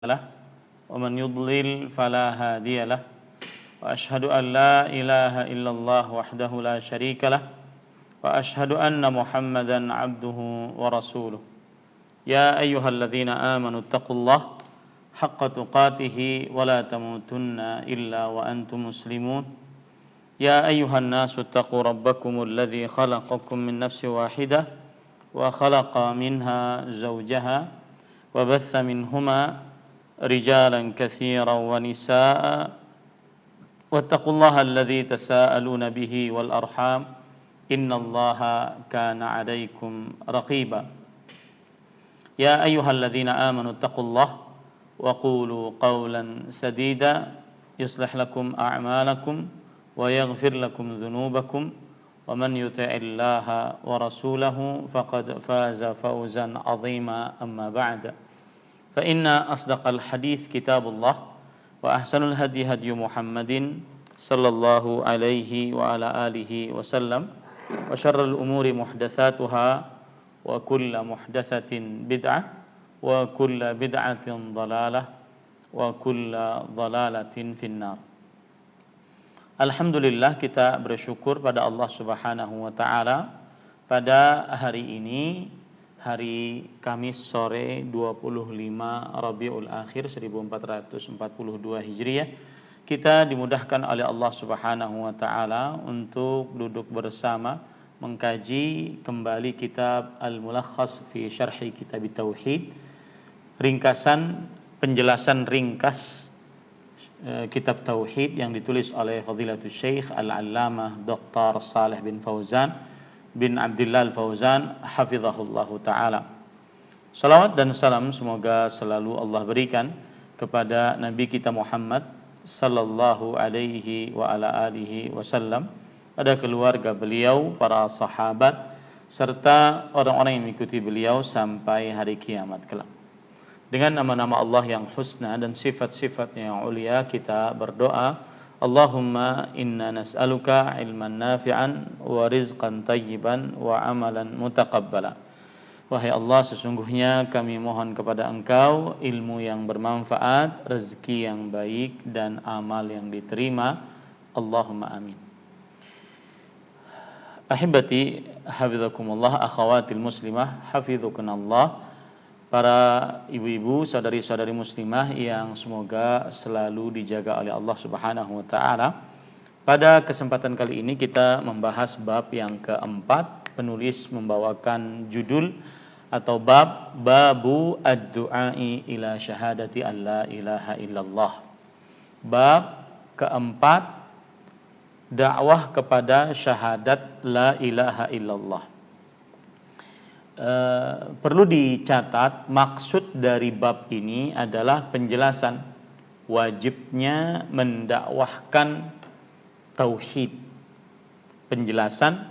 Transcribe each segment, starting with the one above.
له ومن يضلل فلا هادي له وأشهد أن لا إله إلا الله وحده لا شريك له وأشهد أن محمدا عبده ورسوله يا أيها الذين آمنوا اتقوا الله حق تقاته ولا تموتن إلا وأنتم مسلمون يا أيها الناس اتقوا ربكم الذي خلقكم من نفس واحدة وخلق منها زوجها وبث منهما رجالا كثيرا ونساء واتقوا الله الذي تساءلون به والأرحام إن الله كان عليكم رقيبا يا أيها الذين آمنوا اتقوا الله وقولوا قولا سديدا يصلح لكم أعمالكم ويغفر لكم ذنوبكم ومن يطع الله ورسوله فقد فاز فوزا عظيما أما بعد فإن أصدق الحديث كتاب الله وأحسن الهدي هدي محمد صلى الله عليه وعلى آله وسلم وشر الأمور محدثاتها وكل محدثة بدعة وكل بدعة ضلالة وكل ضلالة في النار. Alhamdulillah, kita bersyukur pada Allah Subhanahu wa taala pada hari ini, hari Kamis sore 25 Rabiul Akhir 1442 Hijriah, kita dimudahkan oleh Allah Subhanahu wa taala untuk duduk bersama mengkaji kembali kitab Al-Mulakhas fi Syarhi Kitab Tauhid, ringkasan penjelasan ringkas kitab Tauhid yang ditulis oleh Fadilatul Syekh Al-Allamah Dr. Shalih bin Fauzan bin Abdullah Al-Fauzan hafizahullahu ta'ala. Salawat dan salam semoga selalu Allah berikan kepada Nabi kita Muhammad sallallahu alaihi wa ala alihi wasallam, pada keluarga beliau, para sahabat, serta orang-orang yang mengikuti beliau sampai hari kiamat kelak. Dengan nama-nama Allah yang husna dan sifat-sifatnya yang ulia, kita berdoa, Allahumma inna nas'aluka ilman nafi'an wa rizqan tayyiban wa amalan mutaqabbala. Wahai Allah, sesungguhnya kami mohon kepada Engkau ilmu yang bermanfaat, rezeki yang baik, dan amal yang diterima. Allahumma amin. Ahibati hafizakumullah, akhawatil muslimah hafizukunallah, para ibu-ibu, saudari-saudari muslimah yang semoga selalu dijaga oleh Allah Subhanahu wa taala. Pada kesempatan kali ini kita membahas bab yang keempat. Penulis membawakan judul atau babu ad-du'ai ila syahadati an la ilaha illallah. Bab keempat, dakwah kepada syahadat la ilaha illallah. Perlu dicatat, maksud dari bab ini adalah penjelasan wajibnya mendakwahkan tauhid. Penjelasan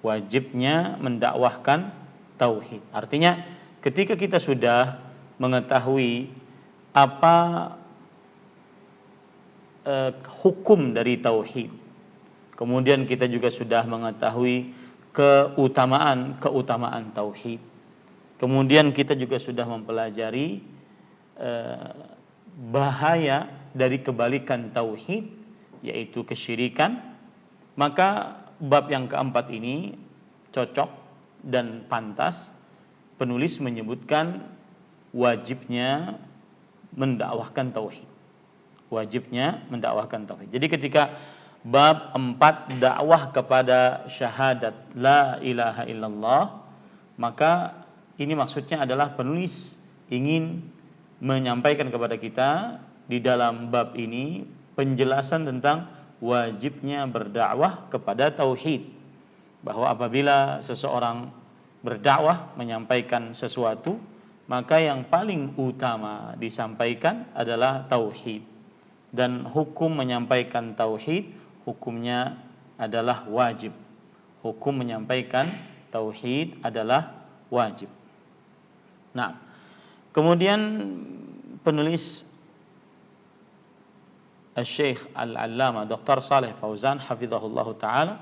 wajibnya mendakwahkan tauhid. Artinya ketika kita sudah mengetahui apa hukum dari tauhid, kemudian kita juga sudah mengetahui keutamaan tauhid, kemudian kita juga sudah mempelajari bahaya dari kebalikan tauhid, yaitu kesyirikan, maka bab yang keempat ini cocok dan pantas penulis menyebutkan wajibnya mendakwahkan tauhid. Wajibnya mendakwahkan tauhid. Jadi ketika bab 4, dakwah kepada syahadat la ilaha illallah, maka ini maksudnya adalah penulis ingin menyampaikan kepada kita di dalam bab ini penjelasan tentang wajibnya berdakwah kepada tauhid, bahwa apabila seseorang berdakwah menyampaikan sesuatu, maka yang paling utama disampaikan adalah tauhid, dan hukum menyampaikan tauhid hukumnya adalah wajib. Hukum menyampaikan tauhid adalah wajib. Nah, kemudian penulis Syekh Al-Allamah Dr. Shalih Fauzan hafizahullahu taala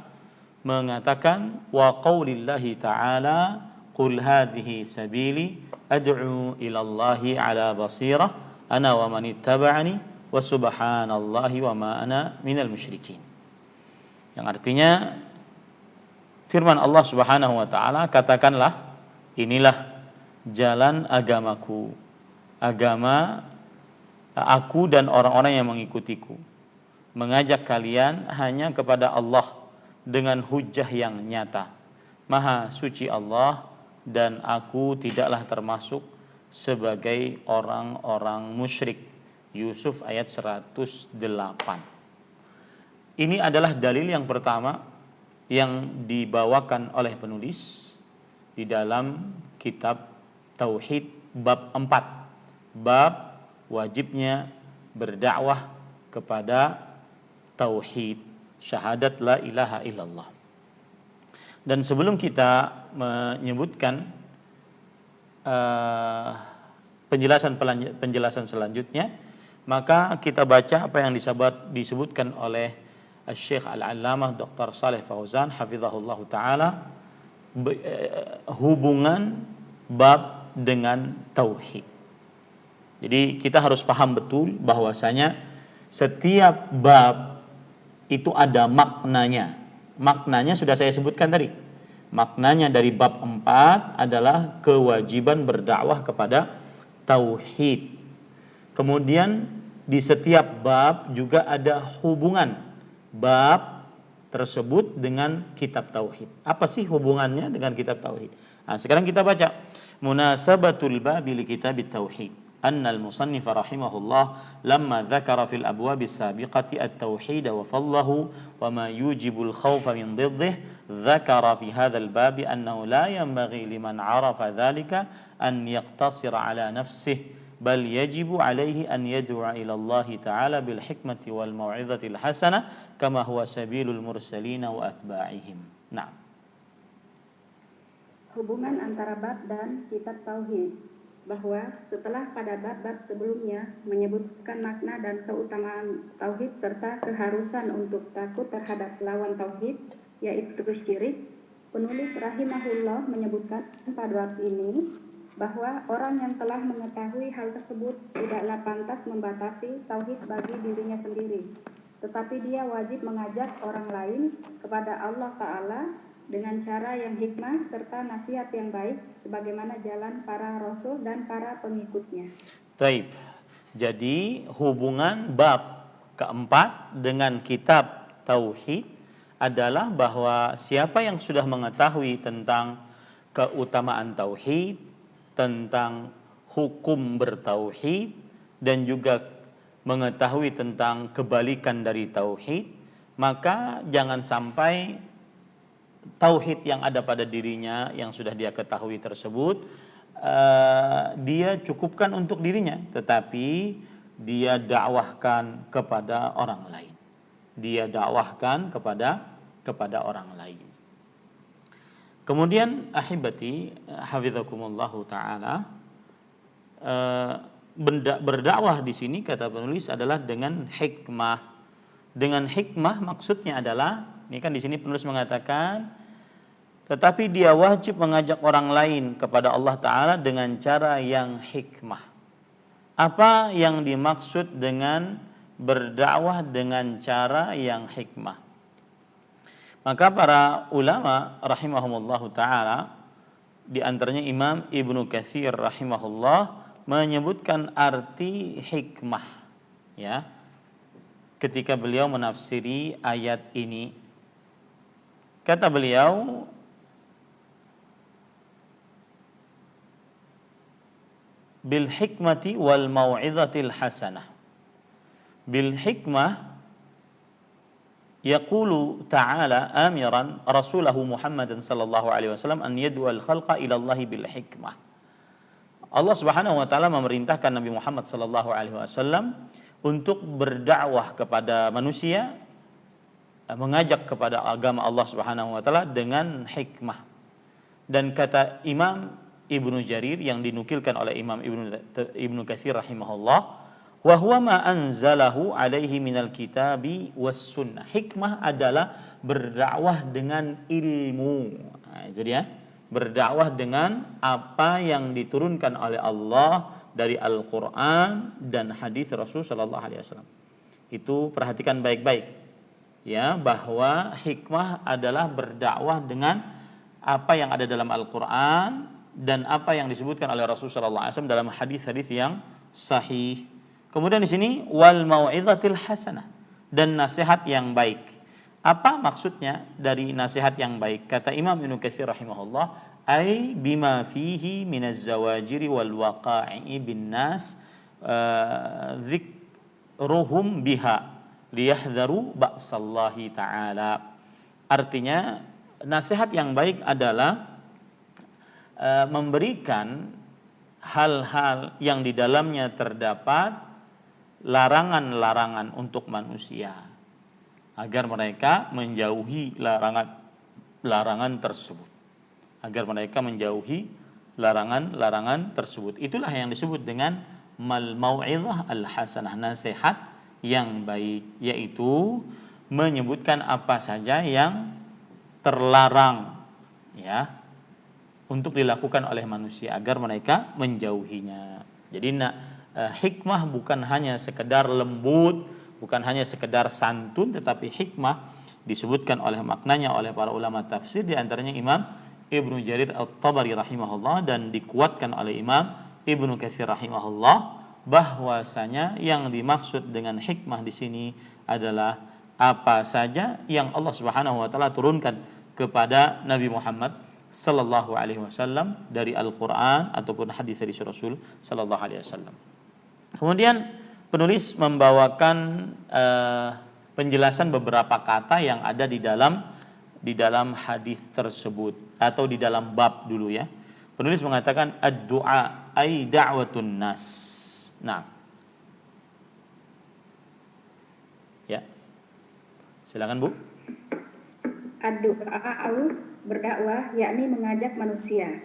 mengatakan, wa qaulillahi ta'ala qul hadhihi sabili ad'u ila Allahi ala basirah ana wa man ittaba'ani wa subhanallahi wa ma ana minal musyrikin. Yang artinya firman Allah Subhanahu wa taala, katakanlah inilah jalan agamaku, agama aku dan orang-orang yang mengikutiku, mengajak kalian hanya kepada Allah dengan hujjah yang nyata. Maha suci Allah dan aku tidaklah termasuk sebagai orang-orang musyrik. Yusuf ayat 108. Ini adalah dalil yang pertama yang dibawakan oleh penulis di dalam kitab Tauhid bab 4. Bab wajibnya berdakwah kepada tauhid, syahadat la ilaha illallah. Dan sebelum kita menyebutkan penjelasan selanjutnya, maka kita baca apa yang disebutkan oleh Syekh Al-Allamah Dr. Shalih Fauzan hafizahullah taala, hubungan bab dengan tauhid. Jadi kita harus paham betul bahwasanya setiap bab itu ada maknanya. Maknanya sudah saya sebutkan tadi. Maknanya dari bab 4 adalah kewajiban berdakwah kepada tauhid. Kemudian di setiap bab juga ada hubungan bab tersebut dengan kitab tauhid. Apa sih hubungannya dengan kitab tauhid? Nah, sekarang kita baca munasabatul babi li kitabit tauhid. أن المصنف رحمه الله لما ذكر في الأبواب السابقة التوحيد وفضله وما يوجب الخوف من ضده ذكر في هذا الباب أنه لا ينبغي لمن عرف ذلك أن يقتصر على نفسه بل يجب عليه أن يدعو إلى الله تعالى بالحكمة والموعظة الحسنة كما هو سبيل المرسلين وأتباعهم. نعم. Hubungan antara bab dan kitab tauhid, bahwa setelah pada bab-bab sebelumnya menyebutkan makna dan keutamaan tauhid serta keharusan untuk takut terhadap lawan tauhid yaitu syirik, penulis rahimahullah menyebutkan pada bab ini bahwa orang yang telah mengetahui hal tersebut tidaklah pantas membatasi tauhid bagi dirinya sendiri, tetapi dia wajib mengajak orang lain kepada Allah Ta'ala dengan cara yang hikmah serta nasihat yang baik sebagaimana jalan para rasul dan para pengikutnya. Baik. Jadi hubungan bab keempat dengan kitab tauhid adalah bahwa siapa yang sudah mengetahui tentang keutamaan tauhid, tentang hukum bertauhid, dan juga mengetahui tentang kebalikan dari tauhid, maka jangan sampai tauhid yang ada pada dirinya yang sudah dia ketahui tersebut dia cukupkan untuk dirinya, tetapi dia dakwahkan kepada orang lain. Dia dakwahkan kepada orang lain. Kemudian ahibati hafizakumullahu taala, berdakwah di sini kata penulis adalah dengan hikmah. Dengan hikmah maksudnya adalah, ini kan di sini penulis mengatakan, tetapi dia wajib mengajak orang lain kepada Allah Ta'ala dengan cara yang hikmah. Apa yang dimaksud dengan berdakwah dengan cara yang hikmah? Maka para ulama rahimahumullahu ta'ala, di antaranya Imam Ibnu Katsir rahimahullah, menyebutkan arti hikmah, ya, ketika beliau menafsiri ayat ini. Kata beliau, bil hikmati wal mau'izatil hasanah. Bil hikmah yaqulu ta'ala amiran rasulahu Muhammadan sallallahu alaihi wasallam an yad'u al khalqa ila Allah bil hikmah. Allah Subhanahu wa taala memerintahkan Nabi Muhammad sallallahu alaihi wasallam untuk berdakwah kepada manusia, mengajak kepada agama Allah Subhanahu wa taala dengan hikmah. Dan kata Imam Ibnu Jarir yang dinukilkan oleh Imam Ibnu Katsir rahimahullah, wa huwa ma anzalahu alaihi minal kitabi was sunnah. Hikmah adalah berdakwah dengan ilmu. Nah, jadi ya, berdakwah dengan apa yang diturunkan oleh Allah dari Al-Qur'an dan hadis Rasul sallallahu alaihi wasallam. Itu perhatikan baik-baik ya, bahwa hikmah adalah berdakwah dengan apa yang ada dalam Al-Qur'an dan apa yang disebutkan oleh Rasul sallallahu alaihi wasallam dalam hadis-hadis yang sahih. Kemudian di sini wal mau'izatil hasanah, dan nasihat yang baik. Apa maksudnya dari nasihat yang baik? Kata Imam Ibnu Katsir rahimahullah, ai bima fihi minaz zawajiri wal waqa'i bin nas dzikruhum biha liyahdharu ba'sallahi ta'ala. Artinya nasihat yang baik adalah memberikan hal-hal yang di dalamnya terdapat larangan-larangan untuk manusia agar mereka menjauhi larangan tersebut. Agar mereka menjauhi larangan tersebut. Itulah yang disebut dengan mau'izah al-hasanah, nasihat yang baik, yaitu menyebutkan apa saja yang terlarang ya untuk dilakukan oleh manusia agar mereka menjauhinya. Jadi hikmah bukan hanya sekedar lembut, bukan hanya sekedar santun, tetapi hikmah disebutkan oleh maknanya oleh para ulama tafsir, di antaranya Imam Ibnu Jarir At-Tabari rahimahullah, dan dikuatkan oleh Imam Ibnu Katsir rahimahullah, bahwasanya yang dimaksud dengan hikmah di sini adalah apa saja yang Allah Subhanahu wa taala turunkan kepada Nabi Muhammad sallallahu alaihi wasallam dari Al-Qur'an ataupun hadis dari Rasul sallallahu alaihi wasallam. Kemudian penulis membawakan penjelasan beberapa kata yang ada di dalam hadis tersebut atau di dalam bab dulu ya. Penulis mengatakan ad-du'a ay da'watun nas. Nah. Ya. Silakan Bu. Ad-du'a berdakwah, yakni mengajak manusia.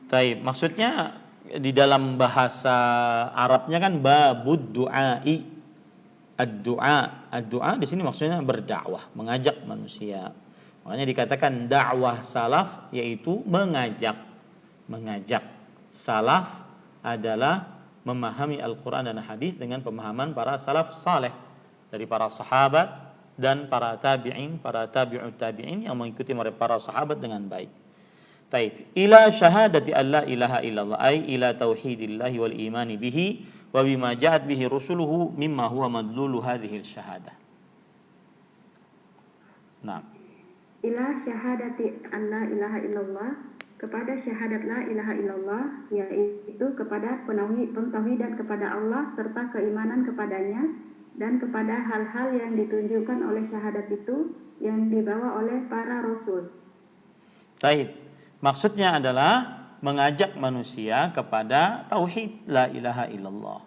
Taib, maksudnya di dalam bahasa Arabnya kan babud du'ai. Ad-du'a di sini maksudnya berdakwah, mengajak manusia. Makanya dikatakan dakwah salaf yaitu mengajak. Salaf adalah memahami Al-Qur'an dan hadis dengan pemahaman para salaf saleh, dari para sahabat dan para tabi'in, para tabi'ut tabi'in yang mengikuti mereka para sahabat dengan baik. Taib. Ila syahadati alla ilaha illallah, ay ila tauhidillahi wal imani bihi wa bima ja'at bihi rusuluhu mimma huwa madlulu hadhihi syahadah. Nah. Ila syahadati alla ilaha illallah, kepada syahadat la ilaha illallah, yaitu kepada pentauhidan kepada Allah serta keimanan kepadanya, dan kepada hal-hal yang ditunjukkan oleh syahadat itu yang dibawa oleh para rasul. Taib. Maksudnya adalah mengajak manusia kepada tauhid la ilaha illallah.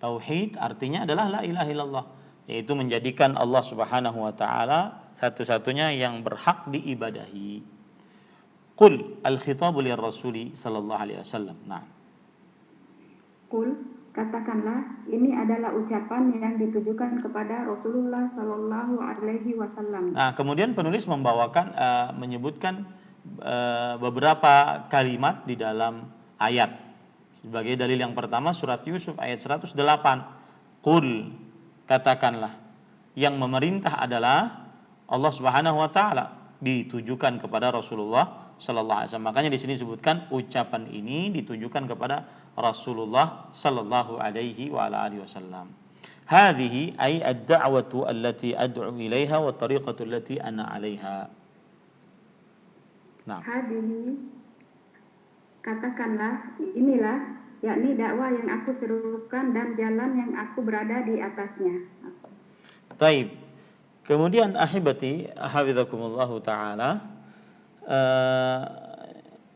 Tauhid artinya adalah la ilaha illallah, yaitu menjadikan Allah Subhanahu wa taala satu-satunya yang berhak diibadahi. Qul al-khitabu lir-rasuli sallallahu alaihi wasallam. Nah. Qul, katakanlah, ini adalah ucapan yang ditujukan kepada Rasulullah sallallahu alaihi wasallam. Nah, kemudian penulis membawakan menyebutkan beberapa kalimat di dalam ayat. Sebagai dalil yang pertama surat Yusuf ayat 108. Qul, katakanlah, yang memerintah adalah Allah Subhanahu wa taala, ditujukan kepada Rasulullah sallallahu alaihi wasallam. Makanya di sini disebutkan ucapan ini ditujukan kepada Rasulullah sallallahu alaihi wa ala alihi wasallam. Hadhihi ay ad-da'watu allati ad'u ilaiha wa tariqatu allati ana 'alaiha. Nah. Hadhihi, katakanlah, inilah, yakni dakwah yang aku serukan dan jalan yang aku berada di atasnya. Taib. Kemudian ahibati hafizakumullahu taala,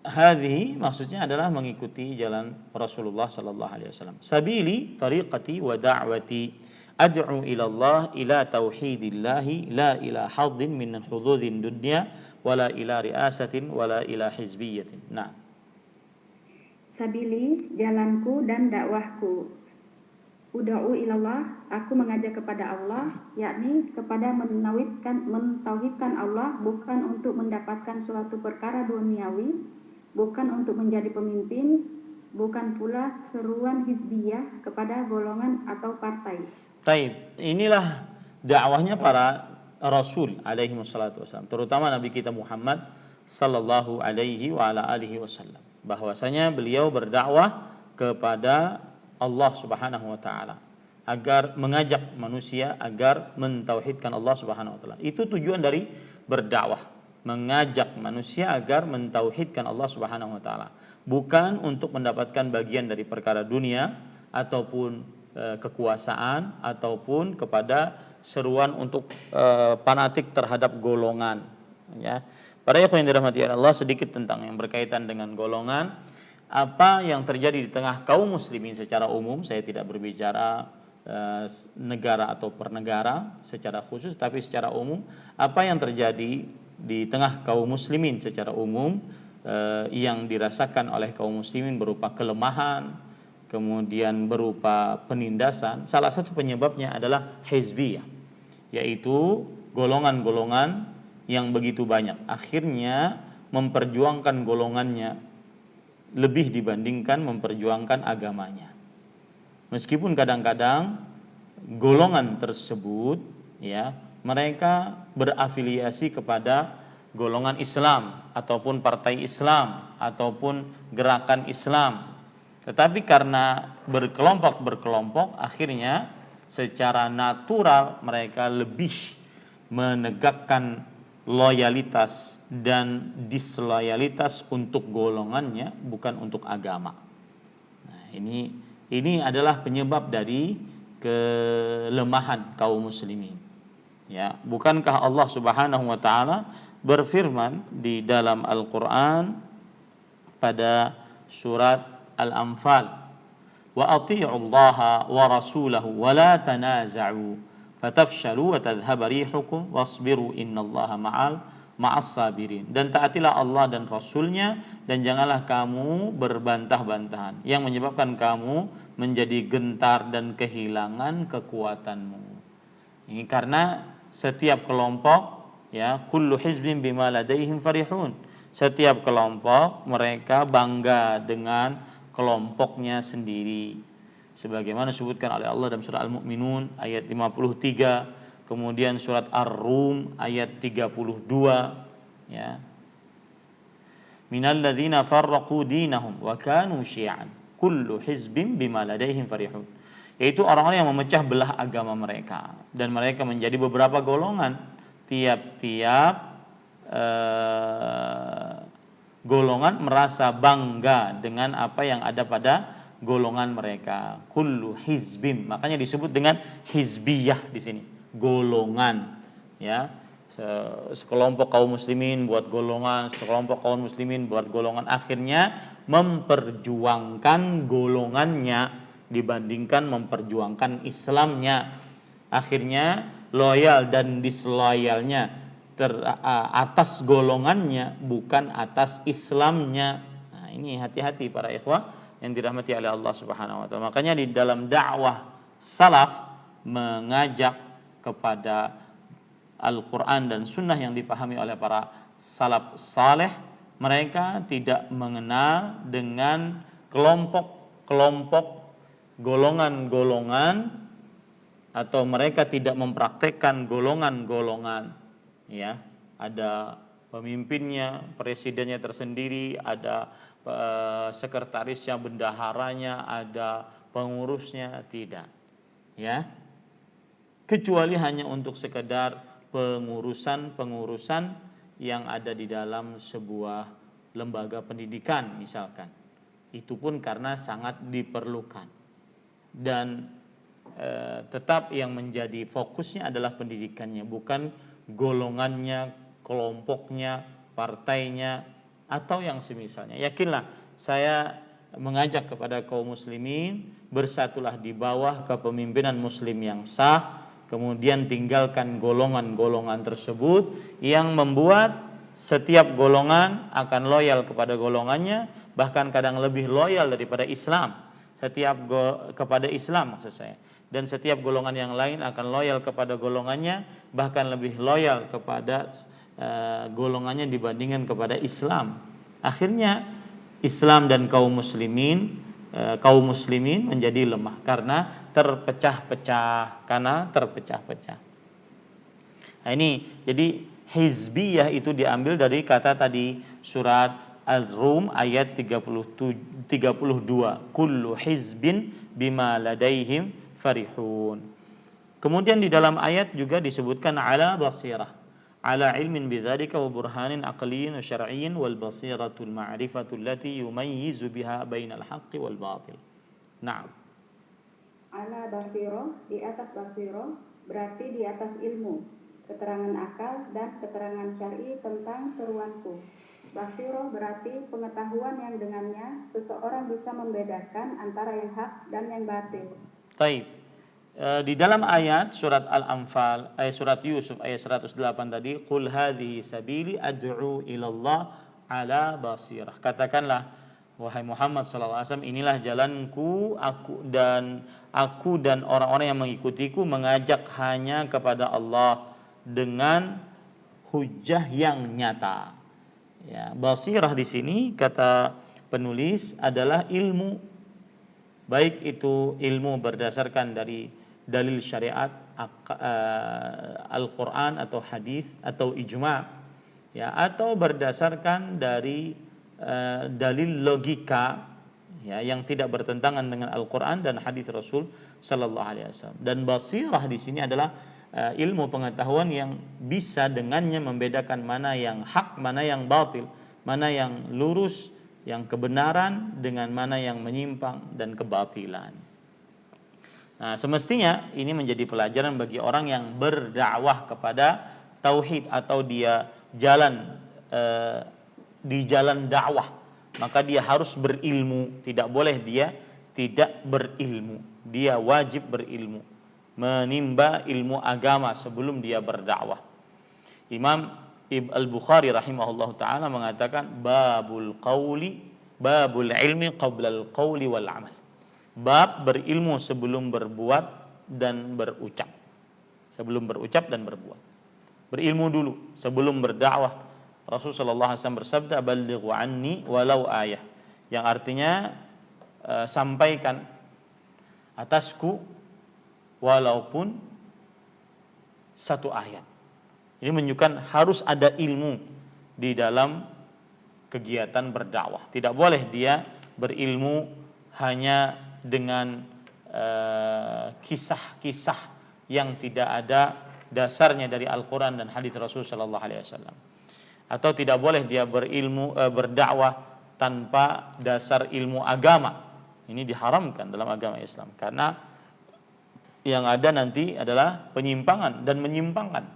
hadhihi maksudnya adalah mengikuti jalan Rasulullah sallallahu alaihi wasallam. Sabili tariqati wa da'wati ad'u ila Allah ila tauhidillahi la ila hadzin min hududin dunya wala ila riasatin wala ila hizbiyatin. Nah. Sabili, jalanku dan dakwahku. Ud'u ilallah, aku mengajak kepada Allah, yakni kepada mentauhidkan Allah, bukan untuk mendapatkan suatu perkara duniawi, bukan untuk menjadi pemimpin, bukan pula seruan hizbiyah kepada golongan atau partai. Taib, inilah dakwahnya para rasul alaihi wassalatu wassalam, terutama Nabi kita Muhammad sallallahu alaihi wa ala alihi wasallam, bahwasanya beliau berdakwah kepada Allah Subhanahu wa taala agar mengajak manusia agar mentauhidkan Allah Subhanahu wa taala. Itu tujuan dari berdakwah, mengajak manusia agar mentauhidkan Allah Subhanahu wa taala, bukan untuk mendapatkan bagian dari perkara dunia ataupun kekuasaan ataupun kepada seruan untuk fanatik terhadap golongan, ya. Para ikhwan yang dirahmati Allah, sedikit tentang yang berkaitan dengan golongan. Apa yang terjadi di tengah kaum muslimin secara umum, saya tidak berbicara negara atau per negara secara khusus, tapi secara umum apa yang terjadi di tengah kaum muslimin secara umum yang dirasakan oleh kaum muslimin berupa kelemahan, kemudian berupa penindasan. Salah satu penyebabnya adalah hizbiyah, yaitu golongan-golongan yang begitu banyak akhirnya memperjuangkan golongannya lebih dibandingkan memperjuangkan agamanya. Meskipun kadang-kadang golongan tersebut, ya, mereka berafiliasi kepada golongan Islam ataupun partai Islam ataupun gerakan Islam, tetapi karena berkelompok-berkelompok akhirnya secara natural mereka lebih menegakkan loyalitas dan disloyalitas untuk golongannya, bukan untuk agama. Nah, ini adalah penyebab dari kelemahan kaum muslimin. Ya, bukankah Allah Subhanahu wa taala berfirman di dalam Al-Qur'an pada surat Al-Anfal, wa athi'ullaha wa rasulahu wa la tanaza'u fatafshalu wa tadhhaba rihukum wasbiru innallaha ma'as sabirin. Dan taatilah Allah dan Rasulnya dan janganlah kamu berbantah-bantahan yang menyebabkan kamu menjadi gentar dan kehilangan kekuatanmu. Ini karena setiap kelompok, ya, kullu hizbin bima ladaihim farihun. Setiap kelompok mereka bangga dengan kelompoknya sendiri, sebagaimana disebutkan oleh Allah dalam surah Al-Mu'minun ayat 53, kemudian surat Ar-Rum ayat 32, ya. Minal ladzina farraqu dinahum wa kanu syi'an kullu hizbin bima ladaihim farihun. Yaitu orang-orang yang memecah belah agama mereka dan mereka menjadi beberapa golongan. Tiap-tiap golongan merasa bangga dengan apa yang ada pada golongan mereka. Kullu hizbim, makanya disebut dengan hizbiyah di sini, golongan, ya. Sekelompok kaum muslimin buat golongan, sekelompok kaum muslimin buat golongan, akhirnya memperjuangkan golongannya dibandingkan memperjuangkan Islamnya. Akhirnya loyal dan disloyalnya atas golongannya, bukan atas Islamnya. Nah, ini hati-hati para ikhwah yang dirahmati oleh Allah Subhanahu wa taala. Makanya di dalam dakwah salaf mengajak kepada Al-Quran dan Sunnah yang dipahami oleh para salaf saleh. Mereka tidak mengenal dengan kelompok-kelompok, golongan-golongan, atau mereka tidak mempraktekkan golongan-golongan. Ya, ada pemimpinnya, presidennya tersendiri, ada sekretarisnya, bendaharanya, ada pengurusnya, tidak. Ya, kecuali hanya untuk sekedar pengurusan yang ada di dalam sebuah lembaga pendidikan misalkan. Itu pun karena sangat diperlukan. Dan tetap yang menjadi fokusnya adalah pendidikannya, bukan golongannya, kelompoknya, partainya, atau yang semisalnya. Yakinlah, saya mengajak kepada kaum muslimin, bersatulah di bawah kepemimpinan muslim yang sah, kemudian tinggalkan golongan-golongan tersebut yang membuat setiap golongan akan loyal kepada golongannya, bahkan kadang lebih loyal daripada Islam. Kepada Islam maksud saya. Dan setiap golongan yang lain akan loyal kepada golongannya, bahkan lebih loyal kepada golongannya dibandingkan kepada Islam. Akhirnya Islam dan kaum muslimin kaum muslimin menjadi lemah karena terpecah-pecah. Nah ini jadi hizbiyah itu diambil dari kata tadi surat Al-Rum ayat 32. Kullu hizbin bima ladaihim farihun. Kemudian di dalam ayat juga disebutkan ala basirah, ala ilmin bidzalika wa burhanin aqliyyin wa syar'iyyin wal basiratul ma'rifatul lati yumayyizu biha bainal haqqi wal batil. Na'am. Ala basirah, di atas basirah berarti di atas ilmu, keterangan akal dan keterangan syar'i tentang seruanku. Basirah berarti pengetahuan yang dengannya seseorang bisa membedakan antara yang hak dan yang batil. Baik. Di dalam ayat surat Al-Anfal, surat Yusuf ayat 108 tadi, qul hadhihi sabili ad'u ilallah ala basirah. Katakanlah wahai Muhammad sallallahu alaihi wasallam, inilah jalanku, aku dan orang-orang yang mengikutiku mengajak hanya kepada Allah dengan hujjah yang nyata. Ya, basirah di sini kata penulis adalah ilmu, baik itu ilmu berdasarkan dari dalil syariat, Al-Quran atau hadis atau ijma', ya, atau berdasarkan dari dalil logika, ya, yang tidak bertentangan dengan Al-Quran dan hadis Rasul Sallallahu Alaihi Wasallam. Dan basirah di sini adalah ilmu pengetahuan yang bisa dengannya membedakan mana yang hak, mana yang batil, mana yang lurus, yang kebenaran dengan mana yang menyimpang dan kebatilan. Nah, semestinya ini menjadi pelajaran bagi orang yang berdakwah kepada tauhid atau dia jalan di jalan dakwah, maka dia harus berilmu, tidak boleh dia tidak berilmu. Dia wajib berilmu, menimba ilmu agama sebelum dia berdakwah. Imam Al-Bukhari rahimahullah ta'ala mengatakan babul ilmi qabla al-qawli wal amal. Bab berilmu sebelum berbuat dan berucap. Sebelum berucap dan berbuat. Berilmu dulu sebelum berdakwah. Rasulullah SAW bersabda ballighu anni walau ayah, yang artinya sampaikan atasku walaupun satu ayat. Ini menunjukkan harus ada ilmu di dalam kegiatan berdakwah. Tidak boleh dia berilmu hanya dengan kisah-kisah yang tidak ada dasarnya dari Al-Quran dan hadis Rasul Sallallahu Alaihi Wasallam. Atau tidak boleh dia berilmu berdakwah tanpa dasar ilmu agama. Ini diharamkan dalam agama Islam karena yang ada nanti adalah penyimpangan dan menyimpangkan.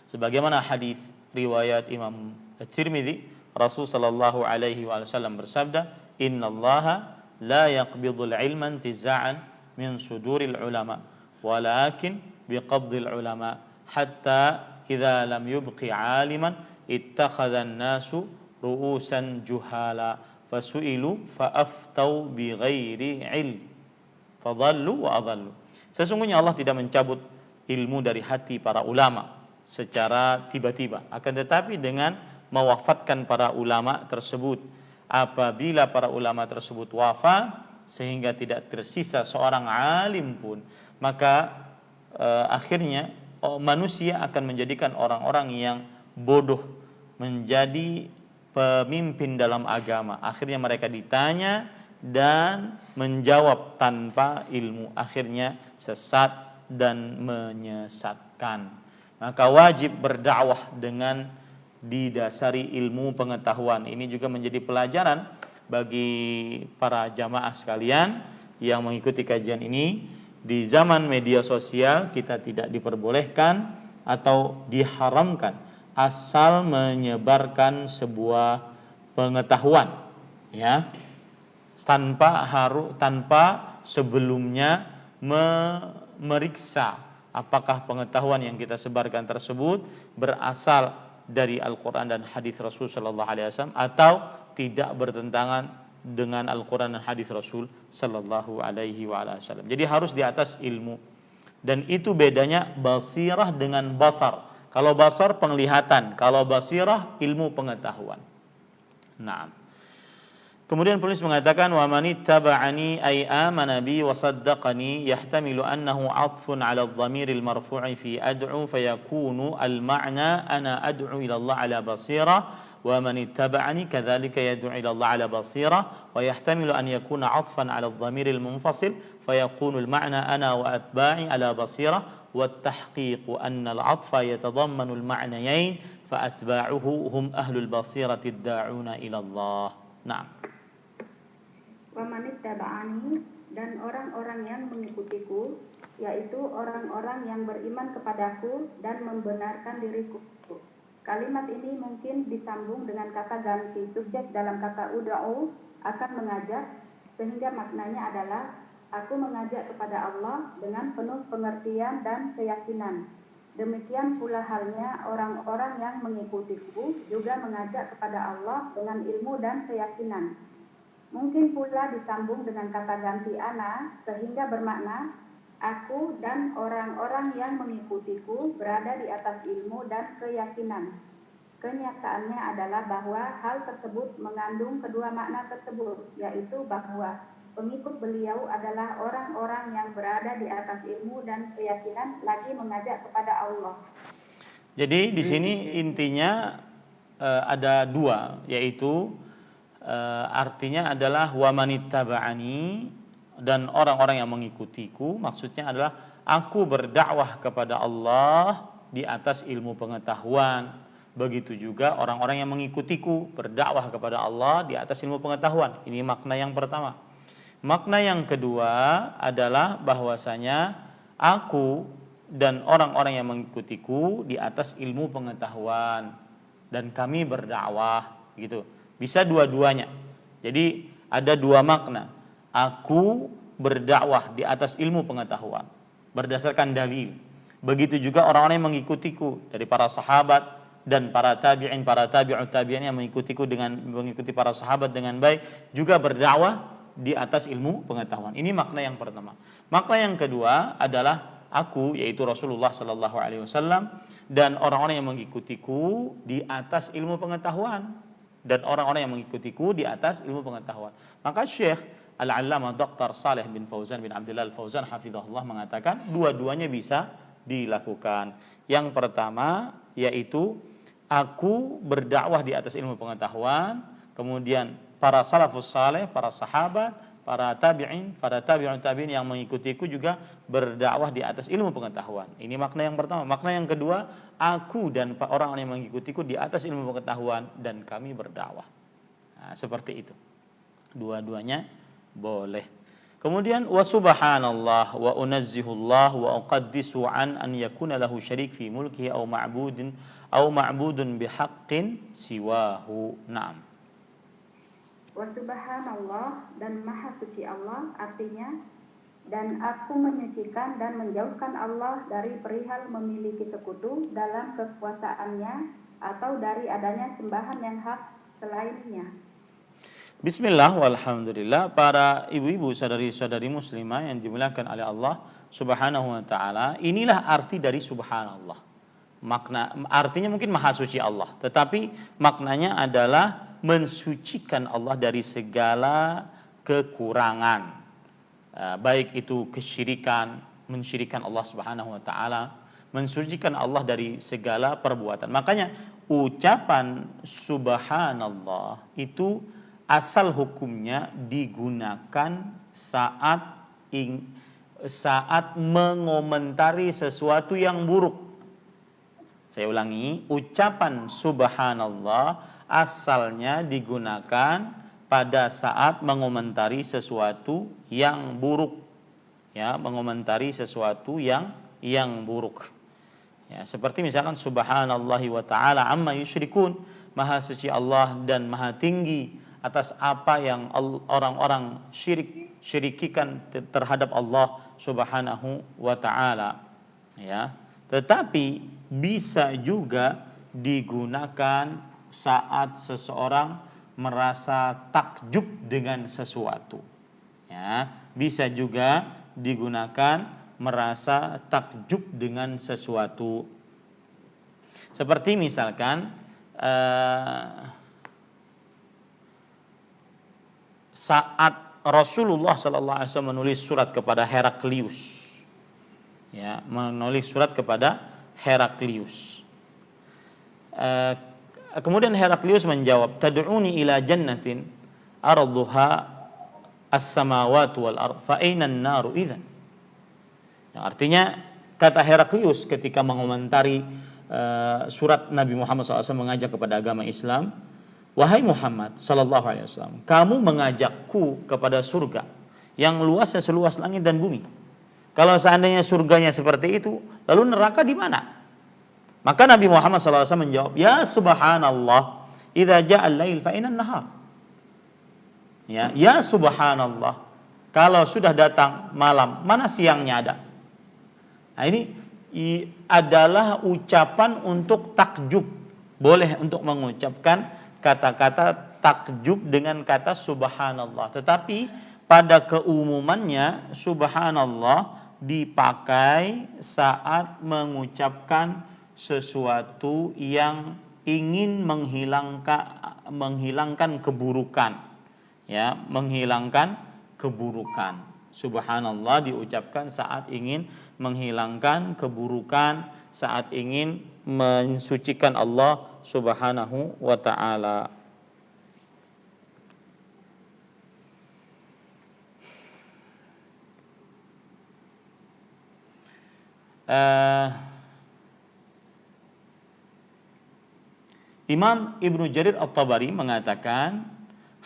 Sebagaimana hadis riwayat Imam At-Tirmidzi, Rasul sallallahu alaihi wasallam bersabda, "Innallaha la yaqbidul ilma intiza'an min suduril ulama, walakin biqabdil ulama, hatta idza lam yubqi 'aliman ittakhadhan nasu ru'usan juhala, fasu'ilu fa'aftau bighairi ilm, fadhallu wa adhallu." Sesungguhnya Allah tidak mencabut ilmu dari hati para ulama secara tiba-tiba, akan tetapi dengan mewafatkan para ulama tersebut. Apabila para ulama tersebut wafat sehingga tidak tersisa seorang alim pun, maka akhirnya manusia akan menjadikan orang-orang yang bodoh menjadi pemimpin dalam agama. Akhirnya mereka ditanya dan menjawab tanpa ilmu, akhirnya sesat dan menyesatkan. Maka wajib berdakwah dengan didasari ilmu pengetahuan. Ini juga menjadi pelajaran bagi para jamaah sekalian yang mengikuti kajian ini. Di zaman media sosial kita tidak diperbolehkan atau diharamkan asal menyebarkan sebuah pengetahuan, ya, tanpa sebelumnya memeriksa apakah pengetahuan yang kita sebarkan tersebut berasal dari Al-Quran dan hadis Rasul Sallallahu Alaihi Wasallam atau tidak bertentangan dengan Al-Quran dan hadis Rasul Sallallahu Alaihi Wasallam. Jadi harus di atas ilmu, dan itu bedanya basirah dengan basar. Kalau basar penglihatan, kalau basirah ilmu pengetahuan. Nah, Kemudian penulis mengatakan wa man ittaba'ani ay amana bi wa saddaqani yahtamilu annahu 'athfun 'ala adh-dhamir al-marfu'i fi ad'u fayakunu al-ma'na ana ad'u ila Allah 'ala basira wa man ittaba'ani kadzalika yad'u ila Allah 'ala basira wa yahtamilu an yakuna 'athfan 'ala adh-dhamir al-munfasil fayakunu al-ma'na ana wa atba'i 'ala basira wa at-tahqiqu anna al-'athfa yatadammanu al-ma'nayayn fa atba'uhu hum ahlul basirati ad-da'una ila Allah. Naam. Wa man ittaba'ani, dan orang-orang yang mengikutiku, yaitu orang-orang yang beriman kepadaku dan membenarkan diriku. Kalimat ini mungkin disambung dengan kata ganti subjek dalam kata ud'u, akan mengajak, sehingga maknanya adalah aku mengajak kepada Allah dengan penuh pengertian dan keyakinan. Demikian pula halnya orang-orang yang mengikutiku juga mengajak kepada Allah dengan ilmu dan keyakinan. Mungkin pula disambung dengan kata ganti ana, sehingga bermakna aku dan orang-orang yang mengikutiku berada di atas ilmu dan keyakinan. Kenyataannya adalah bahwa hal tersebut mengandung kedua makna tersebut, yaitu bahwa pengikut beliau adalah orang-orang yang berada di atas ilmu dan keyakinan lagi mengajak kepada Allah. Jadi di sini intinya ada dua, yaitu artinya adalah wa manittaba'ani, dan orang-orang yang mengikutiku, maksudnya adalah aku berdakwah kepada Allah di atas ilmu pengetahuan. Begitu juga orang-orang yang mengikutiku berdakwah kepada Allah di atas ilmu pengetahuan. Ini makna yang pertama. Makna yang kedua adalah bahwasanya aku dan orang-orang yang mengikutiku di atas ilmu pengetahuan dan kami berdakwah, gitu. Bisa dua-duanya. Jadi ada dua makna. Aku berdakwah di atas ilmu pengetahuan berdasarkan dalil. Begitu juga orang-orang yang mengikutiku dari para sahabat dan para tabi'in, para tabi'ut tabi'in yang mengikutiku dengan mengikuti para sahabat dengan baik juga berdakwah di atas ilmu pengetahuan. Ini makna yang pertama. Makna yang kedua adalah aku, yaitu Rasulullah sallallahu alaihi wasallam, dan orang-orang yang mengikutiku di atas ilmu pengetahuan, dan orang-orang yang mengikutiku di atas ilmu pengetahuan. Maka Syekh Al-Allamah Dr. Saleh bin Fauzan bin Abdullah Al-Fauzan hafizahullah mengatakan dua-duanya bisa dilakukan. Yang pertama yaitu aku berdakwah di atas ilmu pengetahuan, kemudian para salafus saleh, para sahabat, para tabi'in, para tabi'un tabi'in yang mengikutiku juga berdakwah di atas ilmu pengetahuan. Ini makna yang pertama. Makna yang kedua, aku dan orang yang mengikutiku di atas ilmu pengetahuan dan kami berdakwah. Nah, seperti itu. Dua-duanya boleh. Kemudian wa subhanallah wa unazzihullah wa uqaddisu an yakuna lahu syarik fi mulkihi aw ma'budun bihaqqin siwahu. Naam. Wa subhanallah, dan maha suci Allah, artinya dan aku menyucikan dan menjauhkan Allah dari perihal memiliki sekutu dalam kekuasaannya atau dari adanya sembahan yang hak selainnya. Bismillah walhamdulillah. Para ibu-ibu, saudari-saudari muslimah yang dimuliakan oleh Allah Subhanahu wa taala, inilah arti dari subhanallah. Artinya mungkin maha suci Allah, tetapi maknanya adalah mensucikan Allah dari segala kekurangan, baik itu kesyirikan, mensyirikan Allah Subhanahu wa taala, mensucikan Allah dari segala perbuatan. Makanya ucapan subhanallah itu asal hukumnya digunakan saat mengomentari sesuatu yang buruk. Saya ulangi, ucapan subhanallah asalnya digunakan pada saat mengomentari sesuatu yang buruk. Ya, mengomentari sesuatu yang buruk. Ya, seperti misalkan subhanallahi wa ta'ala amma yusyrikun, maha suci Allah dan maha tinggi atas apa yang orang-orang syirikikan terhadap Allah Subhanahu wa ta'ala. Ya, tetapi bisa juga digunakan saat seseorang merasa takjub dengan sesuatu. Ya, bisa juga digunakan merasa takjub dengan sesuatu. Seperti misalkan saat Rasulullah sallallahu alaihi wasallam menulis surat kepada Heraklius. Ya, menulis surat kepada Heraklius. Kemudian Heraklius menjawab, "Tad'uni ila jannatin arduha as-samawati wal ard, fa aina an-naru idzan?" Yang artinya, kata Heraklius ketika mengomentari surat Nabi Muhammad SAW mengajak kepada agama Islam, "Wahai Muhammad sallallahu alaihi wasallam, kamu mengajakku kepada surga yang luasnya seluas langit dan bumi. Kalau seandainya surganya seperti itu, lalu neraka di mana?" Maka Nabi Muhammad SAW menjawab, "Ya subhanallah, idza ja'a al-lail fa inna an-nahar." Ya subhanallah, kalau sudah datang malam, mana siangnya ada? Nah, ini adalah ucapan untuk takjub. Boleh untuk mengucapkan kata-kata takjub dengan kata subhanallah. Tetapi pada keumumannya subhanallah dipakai saat mengucapkan sesuatu yang ingin menghilangkan keburukan, ya, menghilangkan keburukan. Subhanallah diucapkan saat ingin menghilangkan keburukan, saat ingin mensucikan Allah Subhanahu wa ta'ala. Imam Ibnu Jarir At-Tabari mengatakan,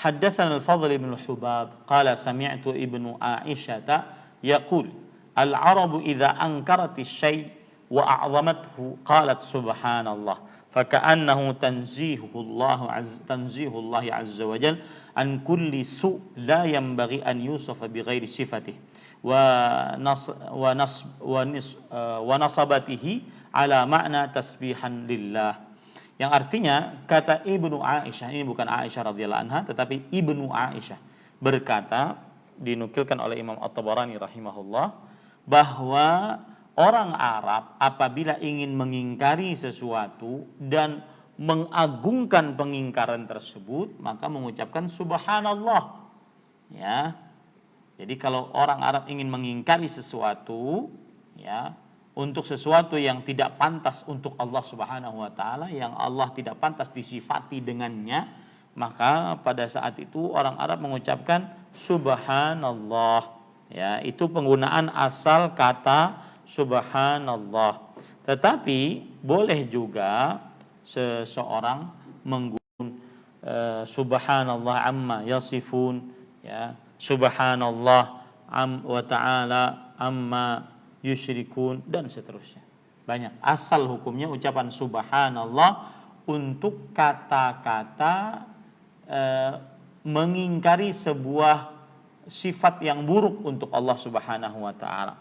haddatsana Al-Fadl ibn Hubab qala sami'tu Ibnu Aisyah yaqul al-arabu idza ankarati syai' wa a'zamathu qalat subhanallah faka'annahu tanzihullah azza wa jalla an kulli su' la yanbaghi an yusafa bighairi sifatih wa nasabatihi ala ma'na tasbihan lillah. Yang artinya, kata Ibnu Aisyah, ini bukan Aisyah radhiyallahu anha, tetapi Ibnu Aisyah berkata, dinukilkan oleh Imam At-Tabarani rahimahullah, bahwa orang Arab apabila ingin mengingkari sesuatu dan mengagungkan pengingkaran tersebut, maka mengucapkan subhanallah. Ya. Jadi kalau orang Arab ingin mengingkari sesuatu, ya, untuk sesuatu yang tidak pantas untuk Allah Subhanahu wa taala, yang Allah tidak pantas disifati dengannya, maka pada saat itu orang Arab mengucapkan subhanallah. Ya, itu penggunaan asal kata subhanallah. Tetapi boleh juga seseorang menggunakan subhanallah amma yasifun, ya, subhanallah wa ta'ala amma yusyrikun, dan seterusnya. Banyak. Asal hukumnya ucapan subhanallah untuk kata-kata mengingkari sebuah sifat yang buruk untuk Allah Subhanahu wa ta'ala.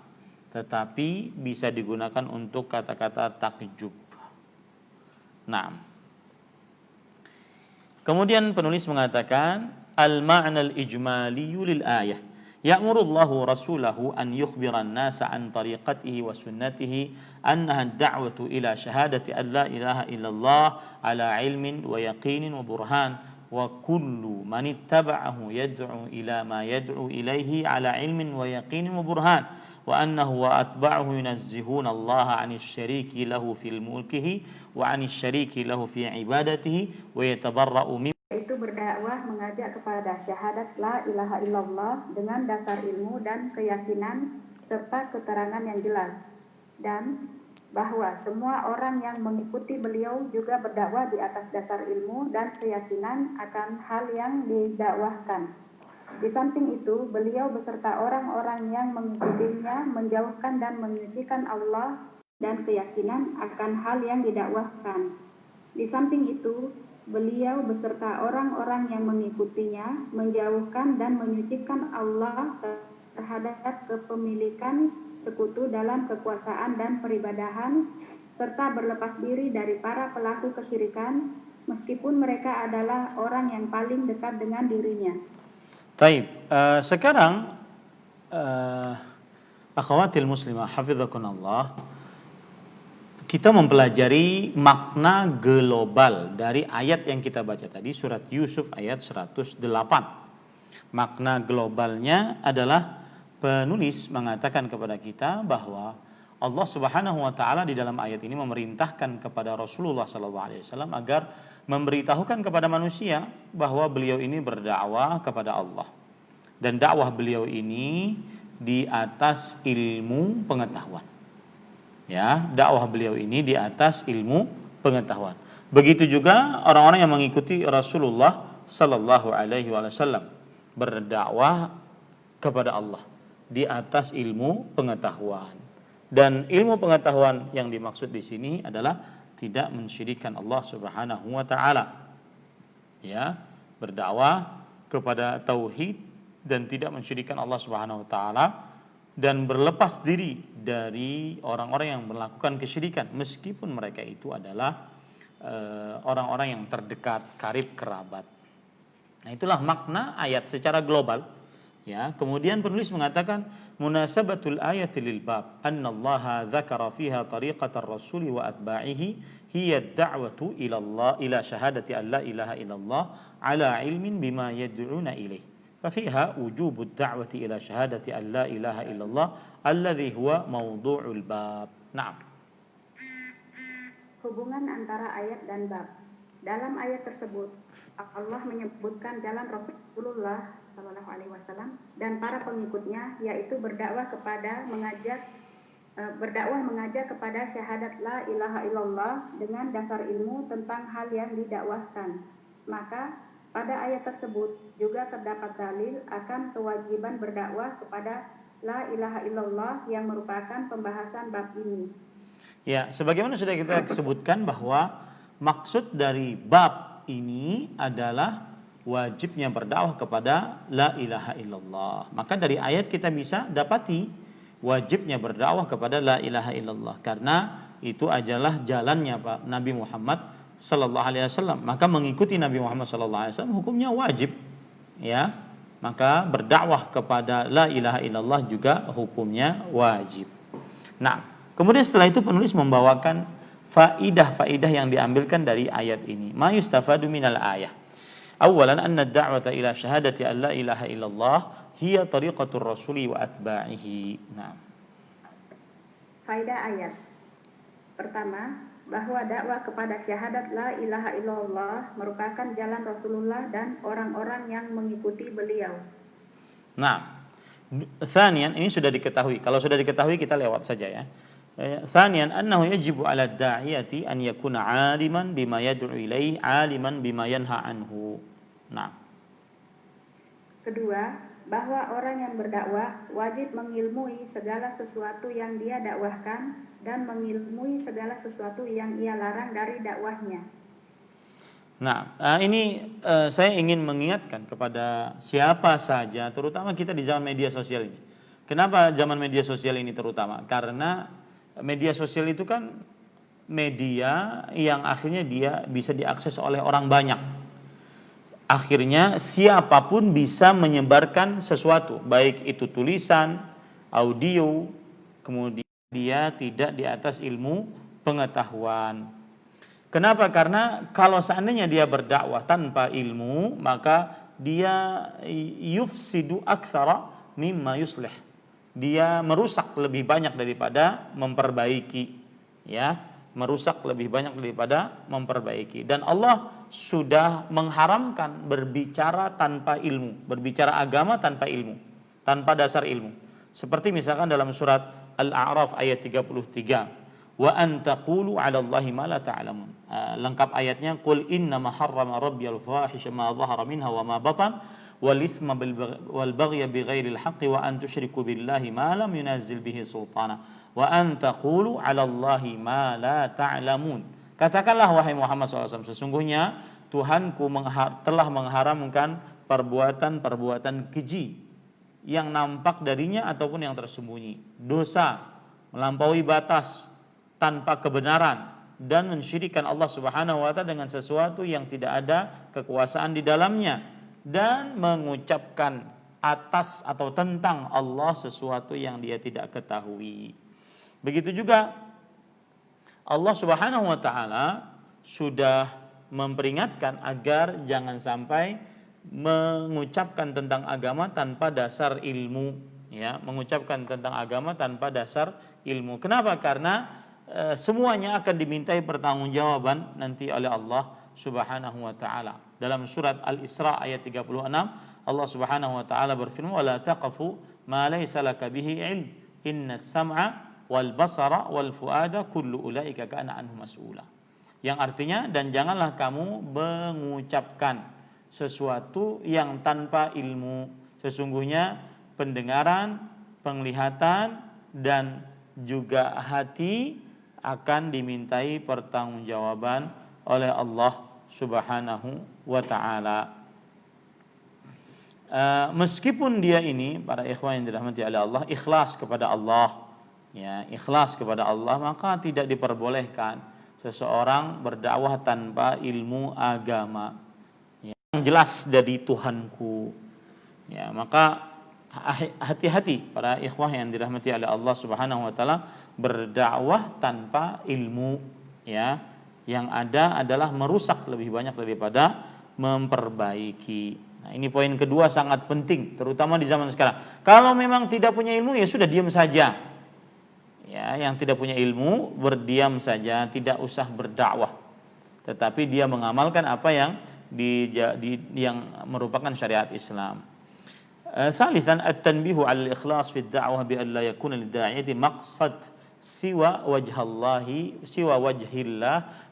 Tetapi bisa digunakan untuk kata-kata takjub. Nah. Kemudian penulis mengatakan al-ma'na al-ijmali lil ayah. Ya'murullahu rasulahu an yukhbiran nasa an tariqatihi wa sunnatihi annaha ad-da'watu ila syahadati an la ilaha illallah ala ilmin wa yaqinin wa burhan wa kullu man ittaba'ahu yad'u ila ma yad'u ilaihi ala ilmin wa yaqinin wa burhan wa annahu wa atba'uhu yunazzihuna Allah 'anil syariki lahu fil mulkihi wa 'anil syariki lahu fi ibadatihi wa yatabarra'u yaitu berdakwah mengajak kepada syahadat la ilaha illallah dengan dasar ilmu dan keyakinan serta keterangan yang jelas, dan bahwa semua orang yang mengikuti beliau juga berdakwah di atas dasar ilmu dan keyakinan akan hal yang didakwahkan. Di samping itu, beliau beserta orang-orang yang mengikutinya menjauhkan dan menyucikan Allah dan keyakinan akan hal yang didakwahkan. Di samping itu, beliau beserta orang-orang yang mengikutinya menjauhkan dan menyucikan Allah terhadap kepemilikan sekutu dalam kekuasaan dan peribadahan, serta berlepas diri dari para pelaku kesyirikan, meskipun mereka adalah orang yang paling dekat dengan dirinya. Taib. Sekarang akhawatil muslimah hafizakunallah, kita mempelajari makna global dari ayat yang kita baca tadi, surat Yusuf ayat 108. Makna globalnya adalah penulis mengatakan kepada kita bahwa Allah Subhanahu wa taala di dalam ayat ini memerintahkan kepada Rasulullah sallallahu alaihi wasallam agar memberitahukan kepada manusia bahwa beliau ini berdakwah kepada Allah. Dan dakwah beliau ini di atas ilmu pengetahuan. Ya, dakwah beliau ini di atas ilmu pengetahuan. Begitu juga orang-orang yang mengikuti Rasulullah sallallahu alaihi wasallam berdakwah kepada Allah di atas ilmu pengetahuan. Dan ilmu pengetahuan yang dimaksud di sini adalah tidak mensyirikkan Allah Subhanahu wa taala. Ya, berdakwah kepada tauhid dan tidak mensyirikkan Allah Subhanahu wa taala dan berlepas diri dari orang-orang yang melakukan kesyirikan meskipun mereka itu adalah orang-orang yang terdekat, karib kerabat. Nah, itulah makna ayat secara global. Ya, kemudian penulis mengatakan munasabatul ayati lil bab annallaha dzakara fiha tariqatar rasuli wa atba'ihi hiya ad-da'watu ila Allah ila syahadati an la ilaha illallah ala ilmin bima yad'una ilaih. Fafiha wujubud da'wati ila syahadati an la ilaha illallah alladhi huwa mawdu'ul bab. Naam. Hubungan antara ayat dan bab. Dalam ayat tersebut Allah menyebutkan jalan Rasulullah Sallallahu Alaihi Wasallam dan para pengikutnya, yaitu berdakwah mengajak kepada syahadat la ilaha illallah dengan dasar ilmu tentang hal yang didakwahkan. Maka pada ayat tersebut juga terdapat dalil akan kewajiban berdakwah kepada la ilaha illallah yang merupakan pembahasan bab ini. Ya, sebagaimana sudah kita sebutkan bahwa maksud dari bab ini adalah wajibnya berdakwah kepada la ilaha illallah. Maka dari ayat kita bisa dapati wajibnya berdakwah kepada la ilaha illallah karena itu adalah jalannya Pak Nabi Muhammad sallallahu alaihi wasallam. Maka mengikuti Nabi Muhammad sallallahu alaihi wasallam hukumnya wajib. Ya. Maka berdakwah kepada la ilaha illallah juga hukumnya wajib. Nah, kemudian setelah itu penulis membawakan faidah-faidah yang diambilkan dari ayat ini. Ma yustafadu minal ayah. Awalan anna ad-da'wata ila syahadati an la ilaha illallah hiya tariqatur rasuli wa atba'ihi. Nah. Faidah ayat. Pertama, bahwa dakwah kepada syahadat la ilaha illallah merupakan jalan Rasulullah dan orang-orang yang mengikuti beliau. Nah, tsaniyan ini sudah diketahui. Kalau sudah diketahui kita lewat saja ya. Tsaniyan annahu yajibu 'ala ad-da'iyati an yakuna 'aliman bima yad'u ilaihi 'aliman bima yanha anhu. Nah. Kedua, bahwa orang yang berdakwah wajib mengilmui segala sesuatu yang dia dakwahkan dan mengilmui segala sesuatu yang ia larang dari dakwahnya. Nah, ini saya ingin mengingatkan kepada siapa saja, terutama kita di zaman media sosial ini. Kenapa zaman media sosial ini terutama? Karena media sosial itu kan media yang akhirnya dia bisa diakses oleh orang banyak. Akhirnya siapapun bisa menyebarkan sesuatu, baik itu tulisan, audio, kemudian dia tidak di atas ilmu pengetahuan. Kenapa? Karena kalau seandainya dia berdakwah tanpa ilmu, maka dia yufsidu aktsara mimma yuslih. Dia merusak lebih banyak daripada memperbaiki, ya, merusak lebih banyak daripada memperbaiki. Dan Allah sudah mengharamkan berbicara tanpa ilmu, berbicara agama tanpa ilmu, tanpa dasar ilmu. Seperti misalkan dalam surat Al-A'raf ayat 33, wa an taqulu 'ala Allahi ma la ta'lamun. Lengkap ayatnya, qul innama harrama rabbiyal fahisha ma dhahara minha wa ma batan wal itsma wal baghya bighairil haqqi wa an tusyriku billahi ma lam yunazzil bihi sultana wa an taqulu 'ala Allahi ma la ta'lamun. Katakanlah wahai Muhammad SAW, sesungguhnya Tuhanku telah mengharamkan perbuatan-perbuatan keji yang nampak darinya ataupun yang tersembunyi, dosa, melampaui batas tanpa kebenaran, dan mensyirikkan Allah Subhanahu wa taala dengan sesuatu yang tidak ada kekuasaan di dalamnya, dan mengucapkan atas atau tentang Allah sesuatu yang dia tidak ketahui. Begitu juga Allah Subhanahu wa taala sudah memperingatkan agar jangan sampai mengucapkan tentang agama tanpa dasar ilmu, ya, mengucapkan tentang agama tanpa dasar ilmu. Kenapa? Karena semuanya akan dimintai pertanggungjawaban nanti oleh Allah Subhanahu wa taala. Dalam surat Al-Isra ayat 36, Allah Subhanahu wa taala berfirman, "Wala taqfu ma laysa laka bihi ilm, innas sam'a wal basara wal fuada kullu ulaika kana anhu mas'ula." Yang artinya, dan janganlah kamu mengucapkan sesuatu yang tanpa ilmu. Sesungguhnya pendengaran, penglihatan, dan juga hati akan dimintai pertanggungjawaban oleh Allah Subhanahu wa taala. Meskipun dia ini, para ikhwan yang dirahmati oleh Allah, ikhlas kepada Allah, ya, ikhlas kepada Allah, maka tidak diperbolehkan seseorang berdakwah tanpa ilmu agama. Yang jelas dari Tuhanku, ya, maka hati-hati para ikhwah yang dirahmati oleh Allah Subhanahu wa taala berdakwah tanpa ilmu, ya. Yang ada adalah merusak lebih banyak daripada memperbaiki. Nah, ini poin kedua sangat penting terutama di zaman sekarang. Kalau memang tidak punya ilmu, ya sudah diam saja. Ya, yang tidak punya ilmu berdiam saja, tidak usah berdakwah. Tetapi dia mengamalkan apa yang yang merupakan syariat Islam. Thalithan at-tanbihu 'ala al-ikhlas fi ad-da'wah bi an la yakuna lid-da'iyati maqsad siwa wajhillah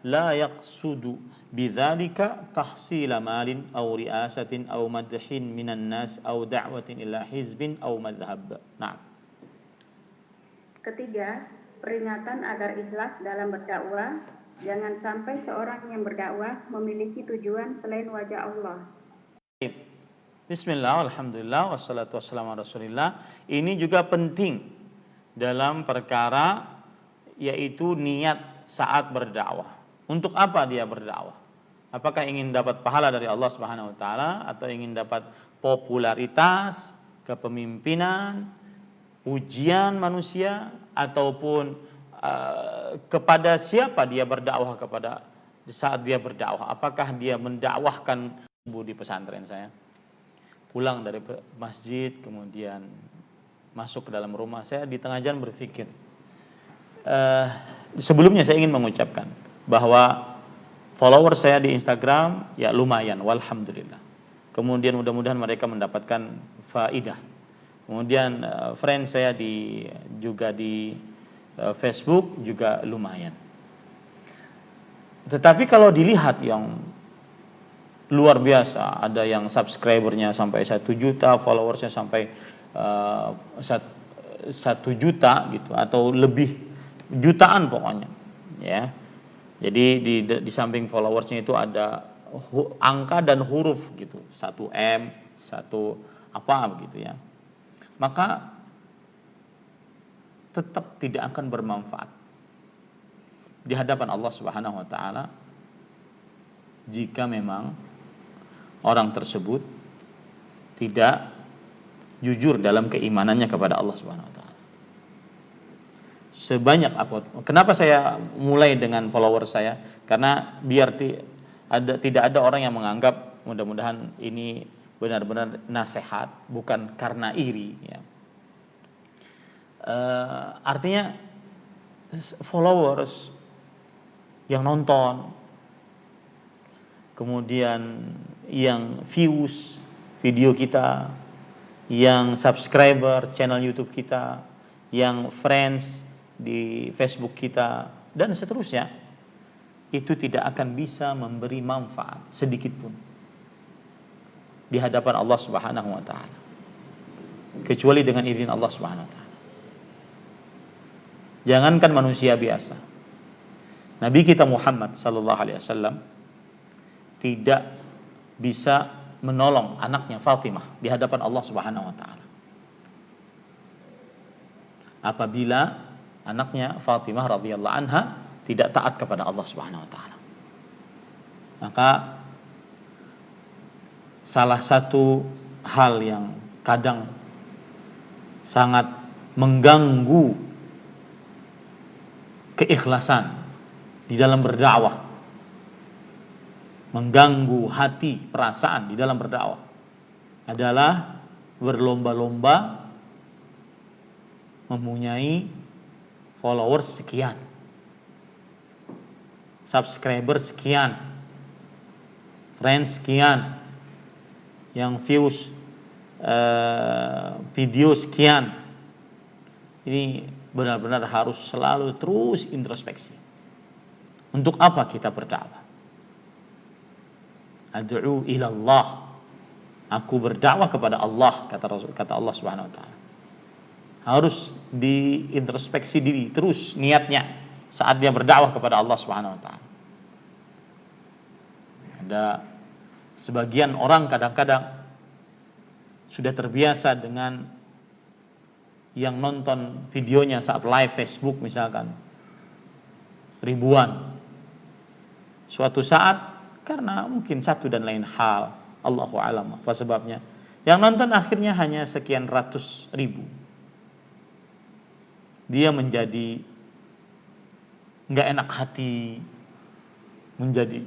la yaqsudu bidzalika tahsila malin aw riasatin aw madhin minan nas aw da'watin ila hizbin aw madhhab. Nah. Ketiga, peringatan agar ikhlas dalam berdakwah. Jangan sampai seorang yang berdakwah memiliki tujuan selain wajah Allah. Bismillah, alhamdulillah, wassalatu wassalamu ala rasulillah. Ini juga penting dalam perkara yaitu niat saat berdakwah. Untuk apa dia berdakwah? Apakah ingin dapat pahala dari Allah Subhanahu wa taala atau ingin dapat popularitas, kepemimpinan, pujian manusia, ataupun kepada siapa dia berdakwah kepada saat dia berdakwah? Apakah dia mendakwahkan di pesantren saya? Pulang dari masjid kemudian masuk ke dalam rumah, saya di tengah jalan berpikir, sebelumnya saya ingin mengucapkan bahwa follower saya di Instagram ya lumayan, walhamdulillah. Kemudian mudah-mudahan mereka mendapatkan faidah. Kemudian friend saya juga di Facebook juga lumayan. Tetapi kalau dilihat yang luar biasa, ada yang subscribernya sampai 1 juta, followersnya sampai 1 juta gitu, atau lebih jutaan pokoknya, ya. Jadi di samping followersnya itu ada angka dan huruf gitu, 1M, 1 apa begitu ya. Maka tetap tidak akan bermanfaat di hadapan Allah Subhanahu wa taala jika memang orang tersebut tidak jujur dalam keimanannya kepada Allah Subhanahu wa taala. Sebanyak apa? Kenapa saya mulai dengan follower saya? Karena biar tidak ada orang yang menganggap, mudah-mudahan ini benar-benar nasihat, bukan karena iri, ya. Artinya followers yang nonton, kemudian yang views video kita, yang subscriber channel YouTube kita, yang friends di Facebook kita, dan seterusnya, itu tidak akan bisa memberi manfaat sedikit pun di hadapan Allah Subhanahu wa taala, kecuali dengan izin Allah Subhanahu wa taala. Jangankan manusia biasa, Nabi kita Muhammad sallallahu alaihi wasallam tidak bisa menolong anaknya Fatimah di hadapan Allah Subhanahu wa taala apabila anaknya Fatimah radhiyallahu anha tidak taat kepada Allah Subhanahu wa taala. Maka salah satu hal yang kadang sangat mengganggu keikhlasan di dalam berdakwah, mengganggu hati, perasaan di dalam berdakwah adalah berlomba-lomba mempunyai followers sekian, subscriber sekian, friends sekian, yang views video sekian. Ini benar-benar harus selalu terus introspeksi. Untuk apa kita berdakwah? Ad'u ilallah. Aku berdakwah kepada Allah, kata Allah Subhanahu wa taala. Harus diintrospeksi diri terus niatnya saat dia berdakwah kepada Allah Subhanahu wa taala. Ada sebagian orang kadang-kadang sudah terbiasa dengan yang nonton videonya saat live Facebook misalkan ribuan. Suatu saat karena mungkin satu dan lain hal, Allahu a'lam apa sebabnya, yang nonton akhirnya hanya sekian ratus ribu. Dia menjadi nggak enak hati, menjadi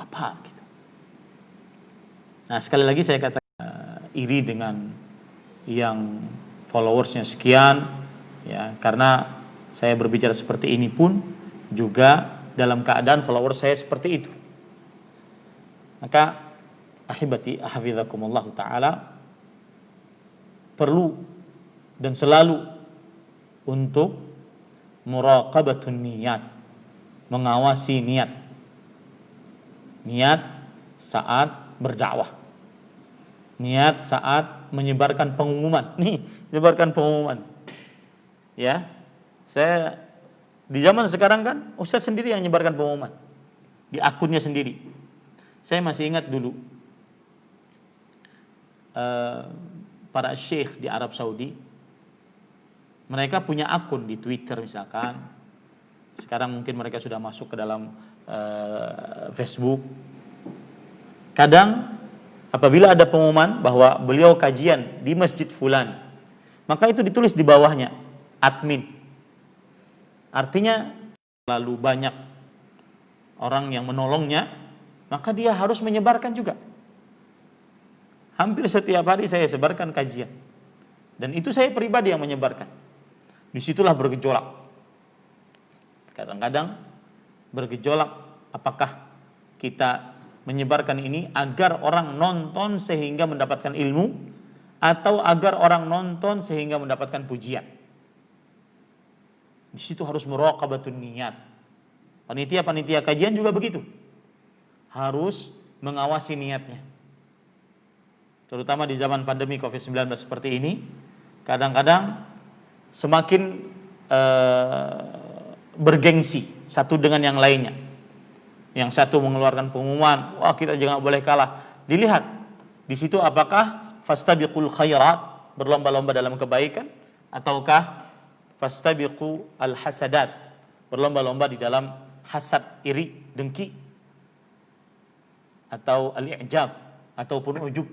apa gitu. Nah, sekali lagi saya katakan iri dengan yang followersnya sekian, ya, karena saya berbicara seperti ini pun juga dalam keadaan followers saya seperti itu. Maka ahibati hafizakumullah ta'ala, perlu dan selalu untuk muraqabatun niat, mengawasi niat saat berdakwah, niat saat menyebarkan pengumuman. Nih, menyebarkan pengumuman. Ya, saya di zaman sekarang kan Ustaz sendiri yang menyebarkan pengumuman di akunnya sendiri. Saya masih ingat dulu para syekh di Arab Saudi, mereka punya akun di Twitter misalkan. Sekarang mungkin mereka sudah masuk ke dalam Facebook. Kadang apabila ada pengumuman bahwa beliau kajian di Masjid Fulan, maka itu ditulis di bawahnya admin. Artinya lalu banyak orang yang menolongnya, maka dia harus menyebarkan juga. Hampir setiap hari saya sebarkan kajian. Dan itu saya pribadi yang menyebarkan. Disitulah bergejolak. Kadang-kadang bergejolak, apakah kita menyebarkan ini agar orang nonton sehingga mendapatkan ilmu, atau agar orang nonton sehingga mendapatkan pujian. Di situ harus muraqabatun niat. Panitia-panitia kajian juga begitu. Harus mengawasi niatnya. Terutama di zaman pandemi COVID-19 seperti ini, kadang-kadang semakin bergengsi satu dengan yang lainnya. Yang satu mengeluarkan pengumuman, wah kita jangan boleh kalah. Dilihat di situ apakah fastabiqul khairat, berlomba-lomba dalam kebaikan, ataukah fastabiqu al hasadat, berlomba-lomba di dalam hasad, iri, dengki, atau al-i'jab ataupun ujub.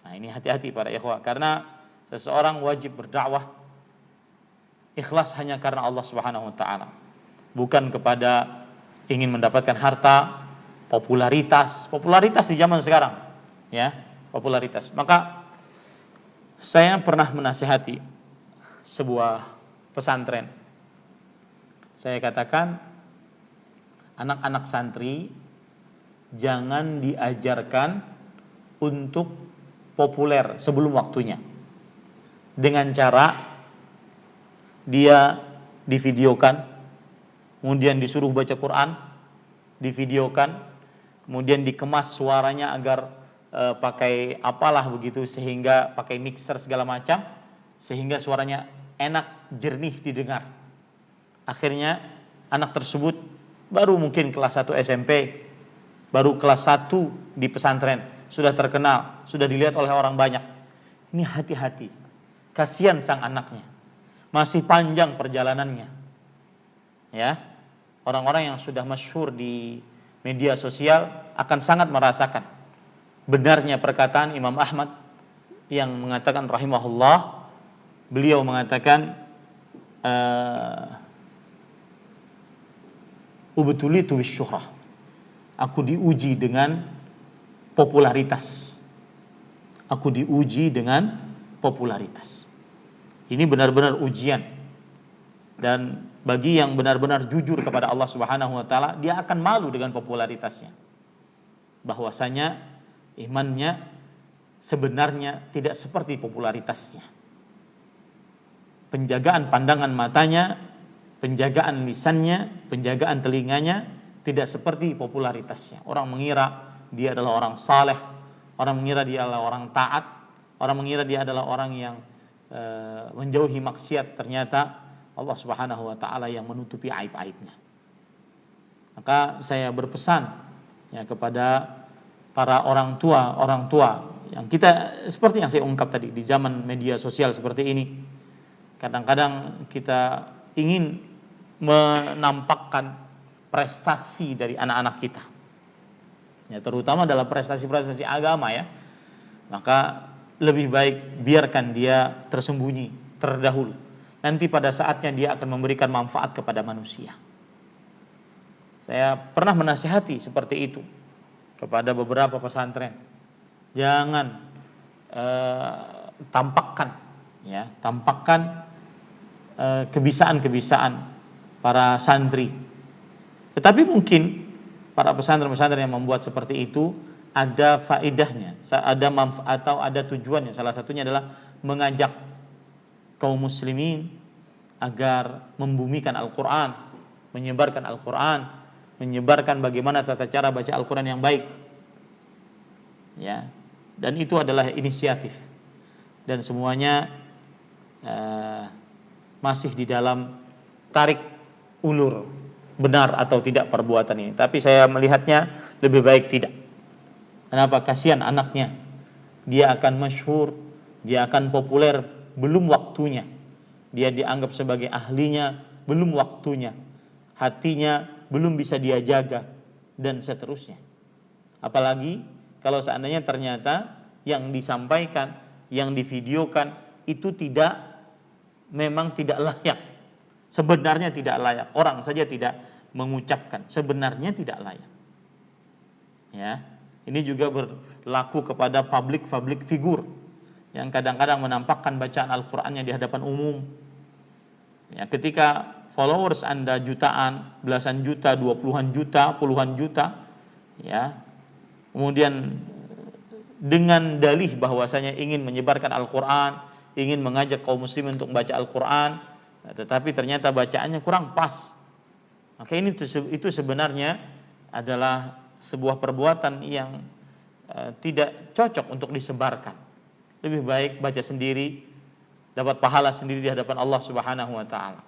Nah, ini hati-hati para ikhwah, karena seseorang wajib berdakwah ikhlas hanya karena Allah Subhanahu wa taala, bukan kepada ingin mendapatkan harta, popularitas di zaman sekarang, ya, popularitas. Maka saya pernah menasihati sebuah pesantren. Saya katakan, anak-anak santri jangan diajarkan untuk populer sebelum waktunya dengan cara dia divideokan, kemudian disuruh baca Quran, divideokan, kemudian dikemas suaranya agar pakai apalah begitu, sehingga pakai mixer segala macam, sehingga suaranya enak, jernih didengar. Akhirnya anak tersebut baru mungkin kelas 1 SMP, baru kelas 1 di pesantren, sudah terkenal, sudah dilihat oleh orang banyak. Ini hati-hati, kasihan sang anaknya, masih panjang perjalanannya. Ya, orang-orang yang sudah masyhur di media sosial akan sangat merasakan benarnya perkataan Imam Ahmad yang mengatakan rahimahullah, beliau mengatakan ubtulitu bisyuhrah, Aku diuji dengan popularitas. Aku diuji dengan popularitas. Ini benar-benar ujian. Dan bagi yang benar-benar jujur kepada Allah Subhanahu wa taala, dia akan malu dengan popularitasnya. Bahwasanya imannya sebenarnya tidak seperti popularitasnya. Penjagaan pandangan matanya, penjagaan lisannya, penjagaan telinganya tidak seperti popularitasnya. Orang mengira dia adalah orang saleh, orang mengira dia adalah orang taat, orang mengira dia adalah orang yang menjauhi maksiat. Ternyata Allah Subhanahu wa taala yang menutupi aib-aibnya. Maka saya berpesan ya kepada para orang tua yang kita, seperti yang saya ungkap tadi, di zaman media sosial seperti ini, kadang-kadang kita ingin menampakkan prestasi dari anak-anak kita, ya, terutama dalam prestasi-prestasi agama ya. Maka lebih baik biarkan dia tersembunyi terdahulu. Nanti pada saatnya dia akan memberikan manfaat kepada manusia. Saya pernah menasihati seperti itu kepada beberapa pesantren. Jangan tampakkan kebisaan-kebisaan para santri. Tetapi mungkin para pesantren-pesantren yang membuat seperti itu ada faedahnya, ada manfaat atau ada tujuannya. Salah satunya adalah mengajak kaum muslimin agar membumikan Al-Quran, menyebarkan Al-Quran, menyebarkan bagaimana tata cara baca Al-Quran yang baik. Ya, dan itu adalah inisiatif. Dan semuanya masih di dalam tarik ulur benar atau tidak perbuatan ini. Tapi saya melihatnya lebih baik tidak. Kenapa? Kasihan anaknya. Dia akan masyhur, dia akan populer, belum waktunya. Dia dianggap sebagai ahlinya, belum waktunya. Hatinya belum bisa dia jaga, dan seterusnya. Apalagi kalau seandainya ternyata yang disampaikan, yang divideokan itu memang tidak layak. Sebenarnya tidak layak. Orang saja tidak mengucapkan, sebenarnya tidak layak. Ya, ini juga berlaku kepada public figure yang kadang-kadang menampakkan bacaan Al-Qur'annya di hadapan umum. Ya, ketika followers Anda jutaan, belasan juta, 20-an juta, puluhan juta, ya. Kemudian dengan dalih bahwasanya ingin menyebarkan Al-Qur'an, ingin mengajak kaum muslimin untuk membaca Al-Qur'an, tetapi ternyata bacaannya kurang pas. Maka itu sebenarnya adalah sebuah perbuatan yang tidak cocok untuk disebarkan. Lebih baik baca sendiri, dapat pahala sendiri di hadapan Allah Subhanahu wa taala.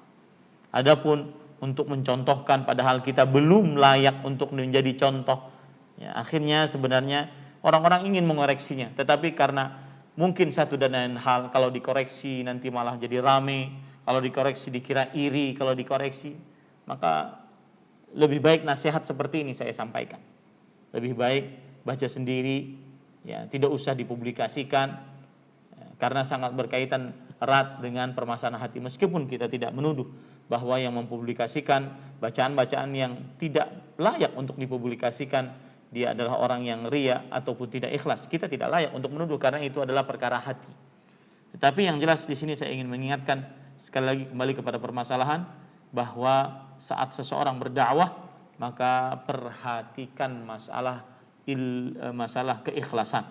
Adapun untuk mencontohkan padahal kita belum layak untuk menjadi contoh, ya, akhirnya sebenarnya orang-orang ingin mengoreksinya, tetapi karena mungkin satu dan lain hal, kalau dikoreksi nanti malah jadi rame, kalau dikoreksi dikira iri, kalau dikoreksi, maka lebih baik nasihat seperti ini saya sampaikan. Lebih baik baca sendiri, ya, tidak usah dipublikasikan, ya, karena sangat berkaitan erat dengan permasalahan hati. Meskipun kita tidak menuduh bahwa yang mempublikasikan bacaan-bacaan yang tidak layak untuk dipublikasikan, dia adalah orang yang riya ataupun tidak ikhlas. Kita tidak layak untuk menuduh karena itu adalah perkara hati. Tetapi yang jelas di sini saya ingin mengingatkan sekali lagi kembali kepada permasalahan bahwa saat seseorang berdakwah maka perhatikan masalah keikhlasan.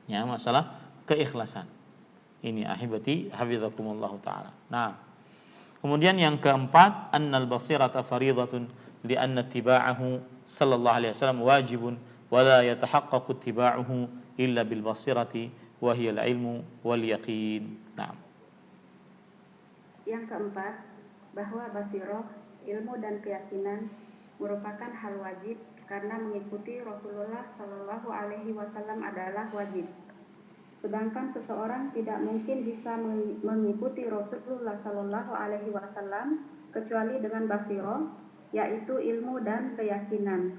Ya, masalah keikhlasan. Ini ahibati hafizakumullah taala. Nah, kemudian yang keempat, annal basirata faridatun li anna ittiba'ahu sallallahu alaihi wasallam wajibun wa la yatahaqqaqu ittiba'uhu illa bil basirati wa hiya al ilmu wal yaqin. Nah. Yang keempat, bahwa basirah, ilmu dan keyakinan merupakan hal wajib karena mengikuti Rasulullah Shallallahu Alaihi Wasallam adalah wajib. Sedangkan seseorang tidak mungkin bisa mengikuti Rasulullah Shallallahu Alaihi Wasallam kecuali dengan basirah, yaitu ilmu dan keyakinan.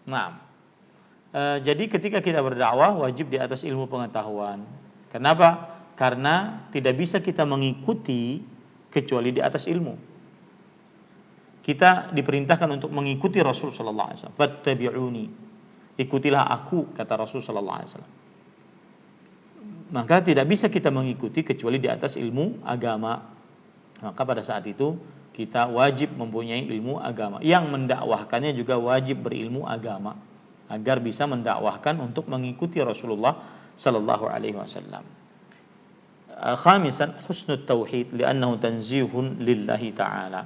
Nah, jadi ketika kita berdakwah wajib di atas ilmu pengetahuan. Kenapa? Karena tidak bisa kita mengikuti kecuali di atas ilmu. kita diperintahkan untuk mengikuti Rasul sallallahu alaihi wasallam. Fattabi'uni. Ikutilah aku, kata Rasul sallallahu alaihi wasallam. Maka tidak bisa kita mengikuti kecuali di atas ilmu agama. Maka pada saat itu kita wajib mempunyai ilmu agama. Yang mendakwahkannya juga wajib berilmu agama agar bisa mendakwahkan untuk mengikuti Rasulullah sallallahu alaihi wasallam. Khamisan, husnul tauhid li'annahu tanzihun lillahi ta'ala.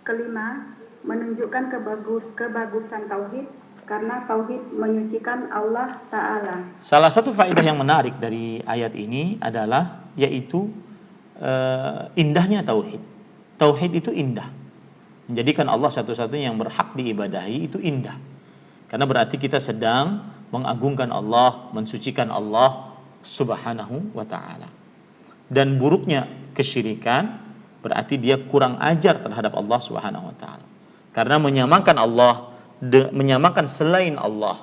Kelima, menunjukkan kebagusan tauhid karena tauhid menyucikan Allah Ta'ala. Salah satu faedah yang menarik dari ayat ini adalah yaitu indahnya tauhid. Tauhid itu indah. Menjadikan Allah satu-satunya yang berhak diibadahi itu indah. Karena berarti kita sedang mengagungkan Allah, mensucikan Allah Subhanahu wa ta'ala. Dan buruknya kesyirikan berarti dia kurang ajar terhadap Allah Subhanahu wa ta'ala. Karena menyamakan Allah, menyamakan selain Allah,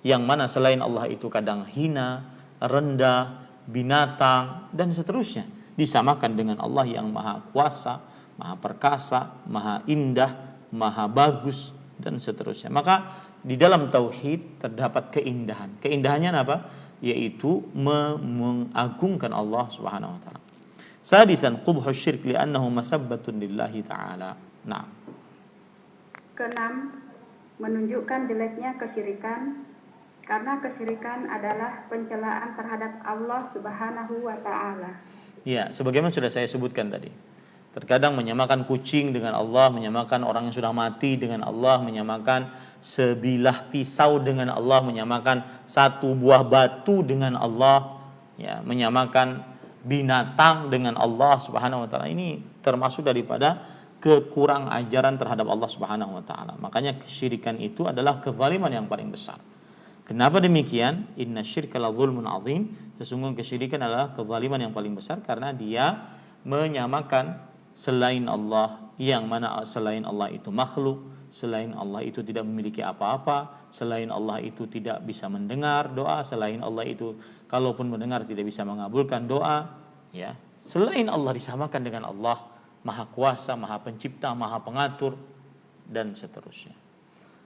yang mana selain Allah itu kadang hina, rendah, binatang, dan seterusnya, disamakan dengan Allah yang maha kuasa, maha perkasa, maha indah, maha bagus, dan seterusnya. Maka di dalam tauhid terdapat keindahan. Keindahannya apa? Yaitu mengagungkan Allah Subhanahu wa taala. Sadisan, qubhu syirk li'annahu masabbatun lillahi ta'ala. Nah. Keenam, menunjukkan jeleknya kesyirikan karena kesyirikan adalah pencelaan terhadap Allah Subhanahu wa taala. Ya, sebagaimana sudah saya sebutkan tadi. Terkadang menyamakan kucing dengan Allah, menyamakan orang yang sudah mati dengan Allah, menyamakan sebilah pisau dengan Allah, menyamakan satu buah batu dengan Allah, ya, menyamakan binatang dengan Allah Subhanahu wa taala. Ini termasuk daripada kekurang ajaran terhadap Allah Subhanahu wa taala. Makanya kesyirikan itu adalah kezaliman yang paling besar. Kenapa demikian? Inna syirka la zulmun azim. Sesungguhnya kesyirikan adalah kezaliman yang paling besar karena dia menyamakan selain Allah, yang mana selain Allah itu makhluk, selain Allah itu tidak memiliki apa-apa, selain Allah itu tidak bisa mendengar doa, selain Allah itu kalaupun mendengar tidak bisa mengabulkan doa, ya. Selain Allah disamakan dengan Allah, Maha Kuasa, Maha Pencipta, Maha Pengatur, dan seterusnya.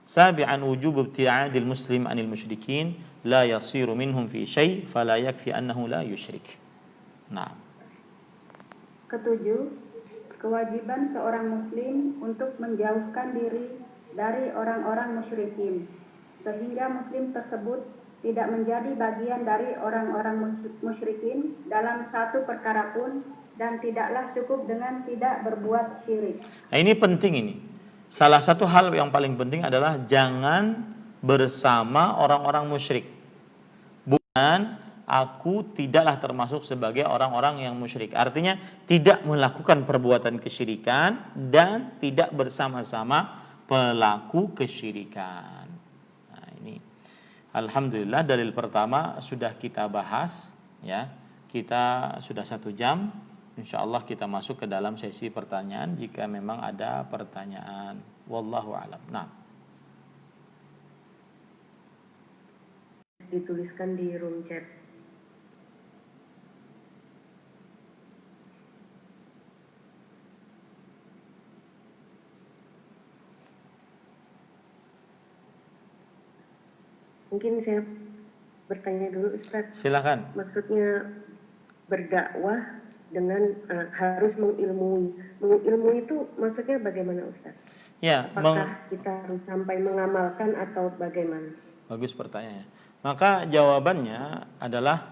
Sabi'an wujub ibti'adil muslim anil musyrikin la yasiru minhum fi syai' fala yakfi annahu la yusyrik. Nah. Ketujuh, kewajiban seorang muslim untuk menjauhkan diri dari orang-orang musyrikin, sehingga muslim tersebut tidak menjadi bagian dari orang-orang musyrikin dalam satu perkara pun, dan tidaklah cukup dengan tidak berbuat syirik. Nah, ini penting ini. Salah satu hal yang paling penting adalah jangan bersama orang-orang musyrik. Bukan aku tidaklah termasuk sebagai orang-orang yang musyrik. Artinya tidak melakukan perbuatan kesyirikan dan tidak bersama-sama pelaku kesyirikan. Nah, ini alhamdulillah dalil pertama sudah kita bahas, ya. Kita sudah 1 jam. Insyaallah kita masuk ke dalam sesi pertanyaan jika memang ada pertanyaan. Wallahu a'lam. Nah. Dituliskan di room chat. Mungkin saya bertanya dulu, Ustaz. Silakan. Maksudnya berdakwah dengan harus mengilmui. Mengilmui itu maksudnya bagaimana, Ustaz? Ya, apakah kita harus sampai mengamalkan atau bagaimana? Bagus pertanyaannya. Maka jawabannya adalah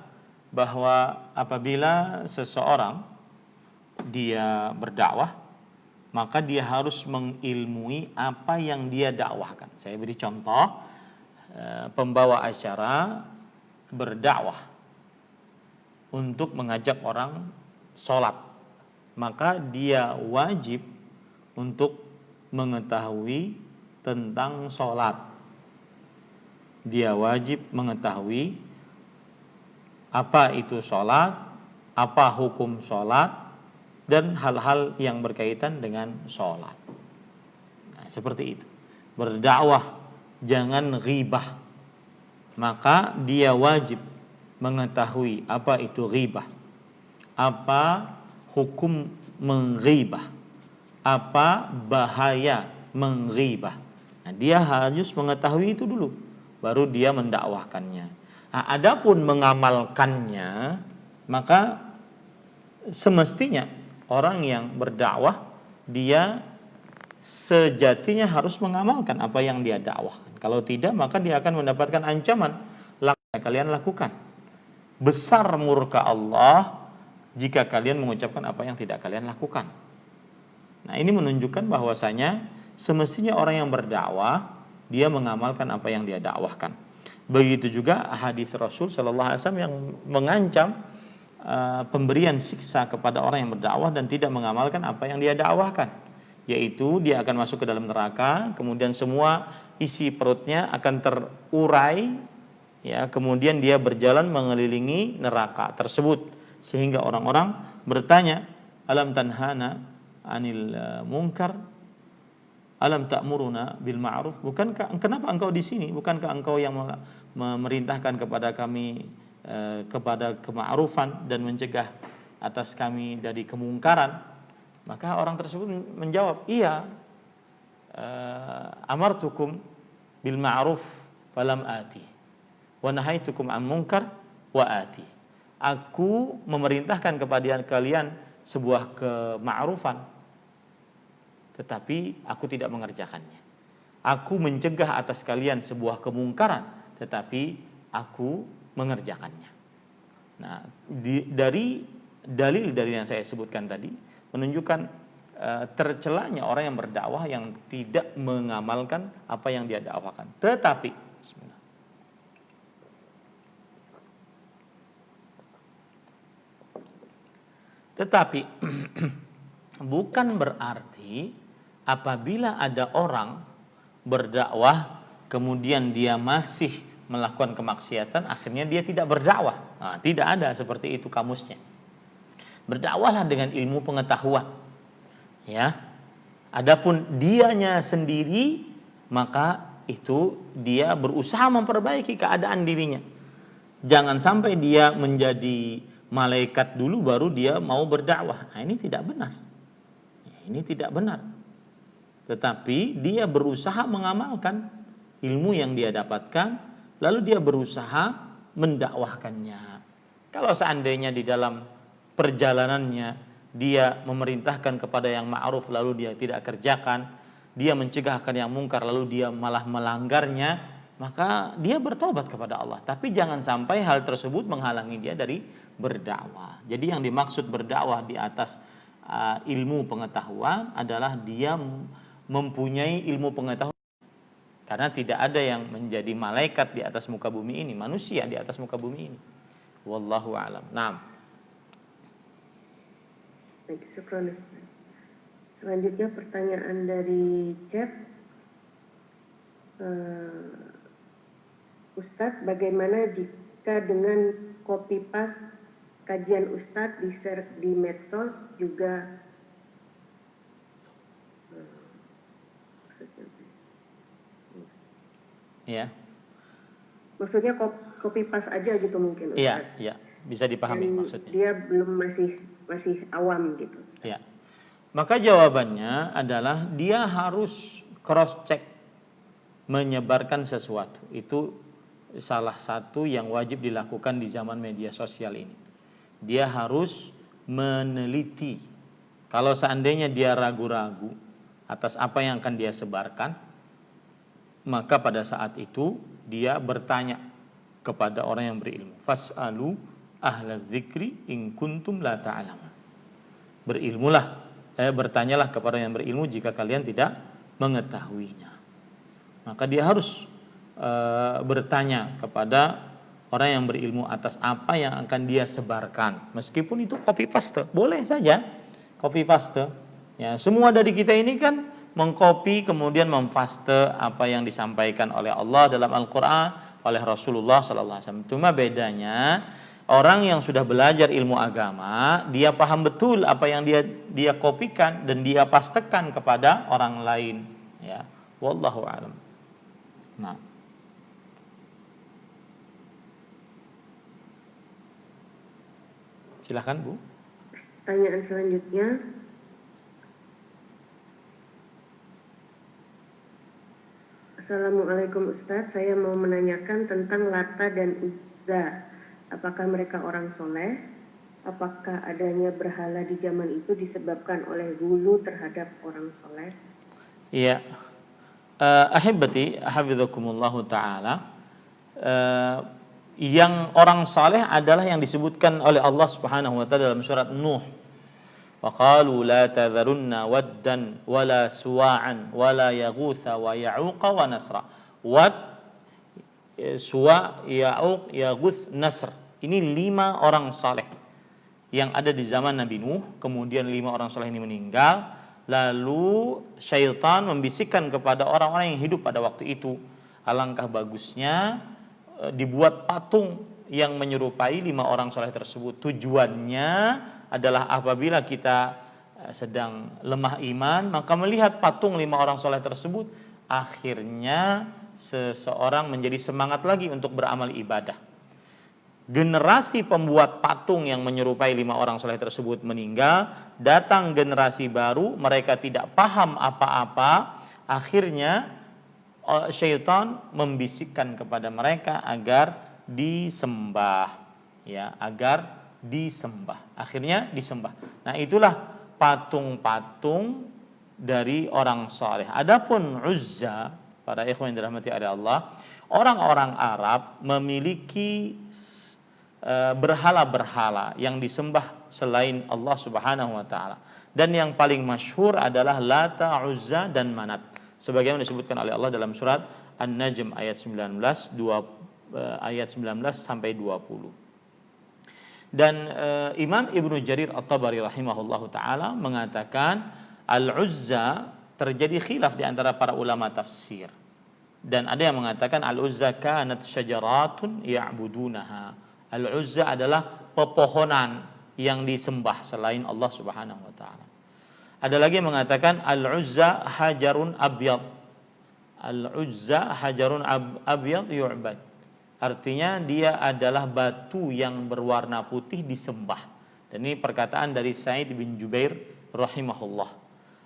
bahwa apabila seseorang dia berdakwah, maka dia harus mengilmui apa yang dia dakwahkan. Saya beri contoh, pembawa acara berdakwah untuk mengajak orang sholat, maka dia wajib untuk mengetahui tentang sholat. Dia wajib mengetahui apa itu sholat, apa hukum sholat, dan hal-hal yang berkaitan dengan sholat. Nah, seperti itu. Berdakwah jangan ghibah. Maka dia wajib mengetahui apa itu ghibah, apa hukum menghibah, apa bahaya menghibah. Nah, dia harus mengetahui itu dulu, baru dia mendakwahkannya. Nah, adapun mengamalkannya, maka semestinya orang yang berdakwah dia sejatinya harus mengamalkan apa yang dia dakwahkan. Kalau tidak, maka dia akan mendapatkan ancaman. Kalian lakukan. Besar murka Allah jika kalian mengucapkan apa yang tidak kalian lakukan. Nah, ini menunjukkan bahwasanya semestinya orang yang berdakwah dia mengamalkan apa yang dia dakwahkan. Begitu juga hadis Rasul Shallallahu Alaihi Wasallam yang mengancam pemberian siksa kepada orang yang berdakwah dan tidak mengamalkan apa yang dia dakwahkan, yaitu dia akan masuk ke dalam neraka, kemudian semua isi perutnya akan terurai, ya, kemudian dia berjalan mengelilingi neraka tersebut sehingga orang-orang bertanya, alam tanhana anil munkar, alam ta'muruna bil ma'ruf, bukankah kenapa engkau di sini, bukankah engkau yang memerintahkan kepada kami kepada kema'rufan dan mencegah atas kami dari kemungkaran? Maka orang tersebut menjawab, iya, amartukum bil ma'ruf falam ati wa nahaitukum an munkar wa ati. Aku memerintahkan kepada kalian sebuah kema'rufan, tetapi aku tidak mengerjakannya. Aku mencegah atas kalian sebuah kemungkaran, tetapi aku mengerjakannya. Nah, dari dalil yang saya sebutkan tadi menunjukkan tercelanya orang yang berdakwah yang tidak mengamalkan apa yang dia dakwahkan. Tetapi, bismillah. Tetapi bukan berarti apabila ada orang berdakwah kemudian dia masih melakukan kemaksiatan akhirnya dia tidak berdakwah. Nah, tidak ada seperti itu kamusnya. Berdakwahlah dengan ilmu pengetahuan. Ya. Adapun dianya sendiri maka itu dia berusaha memperbaiki keadaan dirinya. Jangan sampai dia menjadi malaikat dulu baru dia mau berdakwah. Nah, ini tidak benar. Ini tidak benar. Tetapi dia berusaha mengamalkan ilmu yang dia dapatkan, lalu dia berusaha mendakwahkannya. Kalau seandainya di dalam perjalanannya dia memerintahkan kepada yang ma'ruf lalu dia tidak kerjakan, dia mencegah akan yang mungkar lalu dia malah melanggarnya, maka dia bertobat kepada Allah. Tapi jangan sampai hal tersebut menghalangi dia dari berdakwah. Jadi yang dimaksud berdakwah di atas ilmu pengetahuan adalah dia mempunyai ilmu pengetahuan. Karena tidak ada yang menjadi malaikat di atas muka bumi ini, manusia di atas muka bumi ini. Wallahu a'lam. Naam. Baik, syukran Ustaz. Selanjutnya pertanyaan dari chat. Ustadz, bagaimana jika dengan copy paste kajian Ustadz di-share di medsos juga Ya. Maksudnya copy paste aja gitu mungkin Ustadz. Iya, iya, bisa dipahami dan maksudnya. Dia belum masih awam gitu. Iya. Maka jawabannya adalah dia harus cross check menyebarkan sesuatu. Itu salah satu yang wajib dilakukan di zaman media sosial ini. Dia harus meneliti. Kalau seandainya dia ragu-ragu atas apa yang akan dia sebarkan, maka pada saat itu dia bertanya kepada orang yang berilmu. Fas'alu ahla dzikri in kuntum la ta'lamun. Berilmulah, bertanyalah kepada yang berilmu jika kalian tidak mengetahuinya. Maka dia harus bertanya kepada orang yang berilmu atas apa yang akan dia sebarkan. Meskipun itu copy paste, boleh saja copy paste. Ya, semua dari kita ini kan mengcopy kemudian mempaste apa yang disampaikan oleh Allah dalam Al-Qur'an, oleh Rasulullah sallallahu alaihi wasallam. Cuma bedanya orang yang sudah belajar ilmu agama, dia paham betul apa yang dia kopikan dan dia pastekan kepada orang lain, ya. Wallahu a'lam. Nah. Silakan, Bu. Pertanyaan selanjutnya, Assalamualaikum Ustadz, saya mau menanyakan tentang Lata dan Uzza. Apakah mereka orang soleh? Apakah adanya berhala di zaman itu disebabkan oleh hulu terhadap orang soleh? Iya. Ahibati, hafizakumullahu ta'ala. Yang orang saleh adalah yang disebutkan oleh Allah Subhanahu wa taala dalam surat Nuh. Wa qalu la tadharunna waddan wala suwa'an wala yaghutha wa ya'uqa wa nasra. Wad, suwa, ya'uq, yaghuth, nasr. Ini 5 orang saleh yang ada di zaman Nabi Nuh. Kemudian 5 orang saleh ini meninggal. Lalu syaitan membisikkan kepada orang-orang yang hidup pada waktu itu, alangkah bagusnya dibuat patung yang menyerupai 5 orang saleh tersebut. Tujuannya adalah apabila kita sedang lemah iman, maka melihat patung 5 orang saleh tersebut, akhirnya seseorang menjadi semangat lagi untuk beramal ibadah. Generasi pembuat patung yang menyerupai 5 orang saleh tersebut meninggal, datang generasi baru, mereka tidak paham apa-apa, akhirnya syaitan membisikkan kepada mereka agar disembah, ya, agar disembah. Akhirnya disembah. Nah, itulah patung-patung dari orang saleh. Adapun Uzza, para ikhwan yang dirahmati oleh Allah, orang-orang Arab memiliki berhala-berhala yang disembah selain Allah Subhanahu wa taala. Dan yang paling masyhur adalah Lata, Uzza dan Manat. Sebagaimana disebutkan oleh Allah dalam surat An-Najm ayat 19 ayat 19 sampai 20. Dan Imam Ibnu Jarir At-Tabari rahimahullahu taala mengatakan Al-Uzza, terjadi khilaf di antara para ulama tafsir. Dan ada yang mengatakan Al-Uzza kanat syajaratun ya'budunaha. Al-Uzza adalah pepohonan yang disembah selain Allah Subhanahu wa taala. Ada lagi yang mengatakan Al-Uzza hajarun abyad. Al-Uzza hajarun abyad yu'bad. Artinya dia adalah batu yang berwarna putih disembah. Dan ini perkataan dari Sa'id bin Jubair rahimahullah.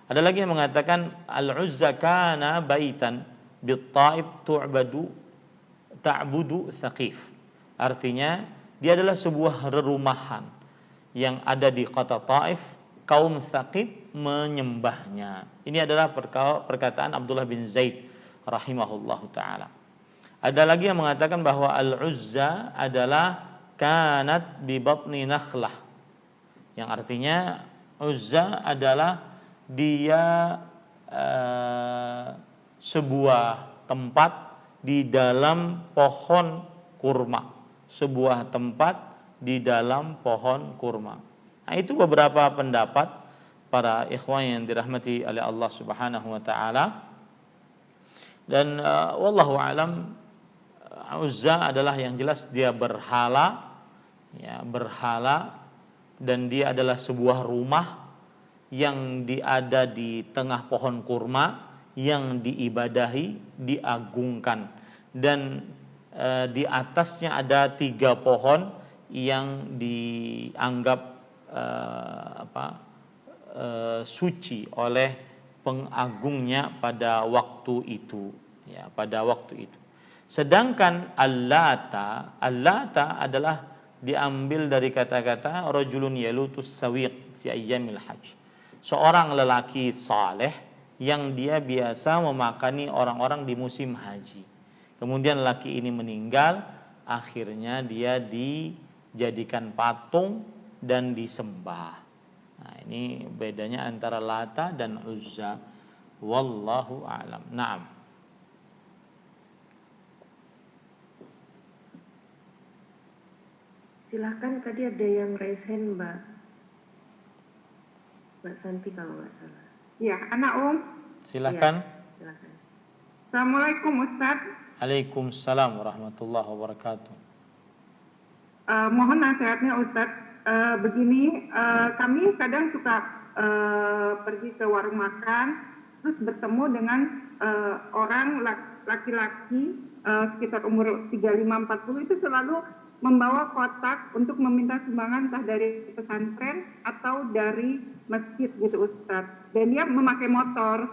Ada lagi yang mengatakan Al-Uzza kana baitan bit-Taif ta'budu Thaqif. Artinya dia adalah sebuah rerumahan yang ada di kota Taif, kaum Thaqif menyembahnya. Ini adalah perkataan Abdullah bin Zaid rahimahullahu taala. Ada lagi yang mengatakan bahwa Al-Uzza adalah kanat bi batni nakhlah, yang artinya Uzza adalah dia sebuah tempat di dalam pohon kurma, sebuah tempat di dalam pohon kurma. Nah, itu beberapa pendapat para ikhwan yang dirahmati oleh Allah Subhanahu wa taala. Dan wallahu alam, Uzza adalah yang jelas dia berhala, ya, berhala, dan dia adalah sebuah rumah yang ada di tengah pohon kurma yang diibadahi, diagungkan, dan di atasnya ada 3 pohon yang dianggap suci oleh pengagungnya pada waktu itu, ya, pada waktu itu. Sedangkan Al-Lata adalah diambil dari kata-kata rajulun yalutus sawiq fi ayyamil hajj. Seorang lelaki saleh yang dia biasa memakani orang-orang di musim haji. Kemudian laki ini meninggal, akhirnya dia dijadikan patung dan disembah. Nah, ini bedanya antara Lata dan Uzza. Wallahu a'lam. Naam. Silahkan, tadi ada yang raise hand, Mbak Santi kalau nggak salah. Ya, anak Silahkan. Ya, silahkan. Assalamualaikum Ustadz. Waalaikumsalam warahmatullahi wabarakatuh. Mohon nasihatnya Ustadz. Begini, kami kadang suka pergi ke warung makan, terus bertemu dengan orang laki-laki sekitar umur 35-40 itu selalu membawa kotak untuk meminta sumbangan entah dari pesantren atau dari masjid gitu Ustadz. Dan dia memakai motor,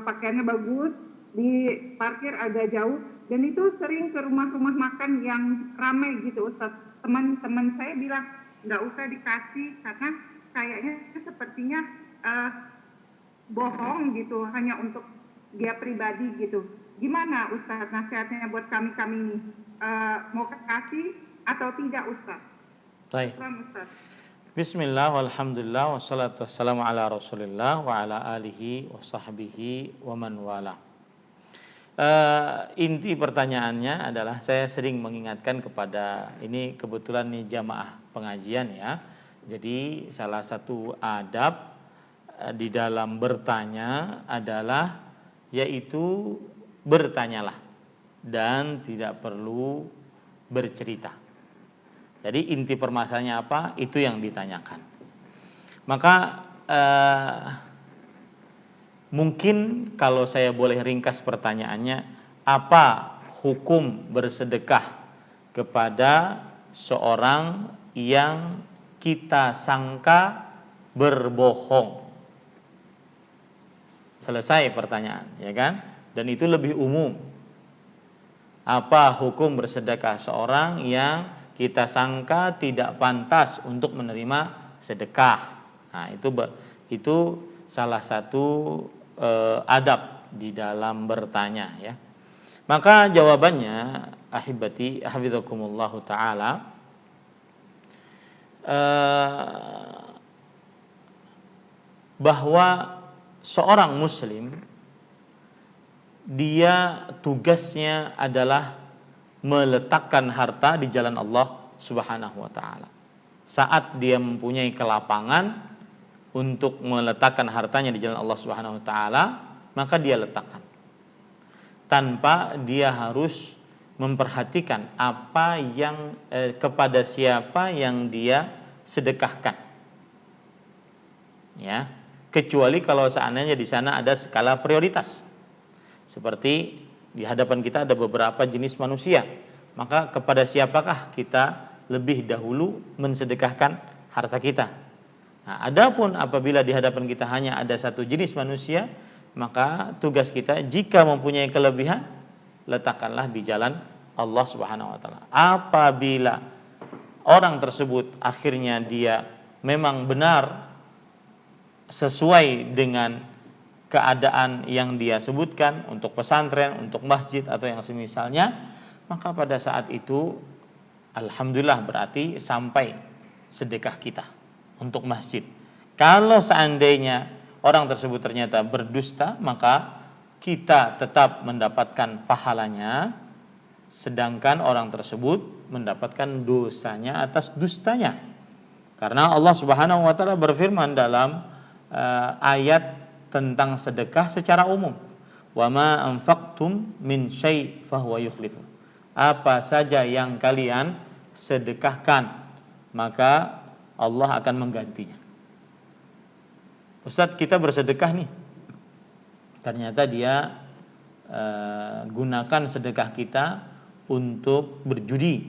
pakaiannya bagus, diparkir agak jauh, dan itu sering ke rumah-rumah makan yang ramai gitu Ustaz. Teman-teman saya bilang nggak usah dikasih karena kayaknya sepertinya bohong gitu, hanya untuk dia pribadi gitu. Gimana Ustaz nasihatnya buat kami ini? Mau kasih atau tidak Ustaz? Baik. Ustaz. Bismillah, walhamdulillah, wassalatu wassalamu ala rasulillah wa ala alihi wa sahbihi wa man wala. Inti pertanyaannya adalah saya sering mengingatkan kepada, ini kebetulan nih jamaah pengajian ya. Jadi salah satu adab di dalam bertanya adalah yaitu bertanyalah dan tidak perlu bercerita. Jadi inti permasalahannya apa? Itu yang ditanyakan. Maka mungkin kalau saya boleh ringkas pertanyaannya, apa hukum bersedekah kepada seorang yang kita sangka berbohong? Selesai pertanyaan, ya kan? Dan itu lebih umum. Apa hukum bersedekah seorang yang kita sangka tidak pantas untuk menerima sedekah? Nah, itu salah satu adab di dalam bertanya ya. Maka jawabannya ahibati hafizakumullahu taala, bahwa seorang muslim dia tugasnya adalah meletakkan harta di jalan Allah Subhanahu wa taala. Saat dia mempunyai kelapangan untuk meletakkan hartanya di jalan Allah Subhanahu wa taala, maka dia letakkan. Tanpa dia harus memperhatikan apa yang kepada siapa yang dia sedekahkan. Ya, kecuali kalau seandainya di sana ada skala prioritas. Seperti di hadapan kita ada beberapa jenis manusia, maka kepada siapakah kita lebih dahulu mensedekahkan harta kita? Nah, adapun apabila di hadapan kita hanya ada satu jenis manusia, maka tugas kita jika mempunyai kelebihan, letakkanlah di jalan Allah Subhanahu wa taala. Apabila orang tersebut akhirnya dia memang benar sesuai dengan keadaan yang dia sebutkan untuk pesantren, untuk masjid atau yang semisalnya, maka pada saat itu alhamdulillah berarti sampai sedekah kita untuk masjid. Kalau seandainya orang tersebut ternyata berdusta, maka kita tetap mendapatkan pahalanya, sedangkan orang tersebut mendapatkan dosanya atas dustanya. Karena Allah Subhanahu wa taala berfirman dalam ayat tentang sedekah secara umum, wa ma anfaqtum min syai' fahuwa yukhlifu. Apa saja yang kalian sedekahkan, maka Allah akan menggantinya. Ustadz, kita bersedekah nih, ternyata dia gunakan sedekah kita untuk berjudi,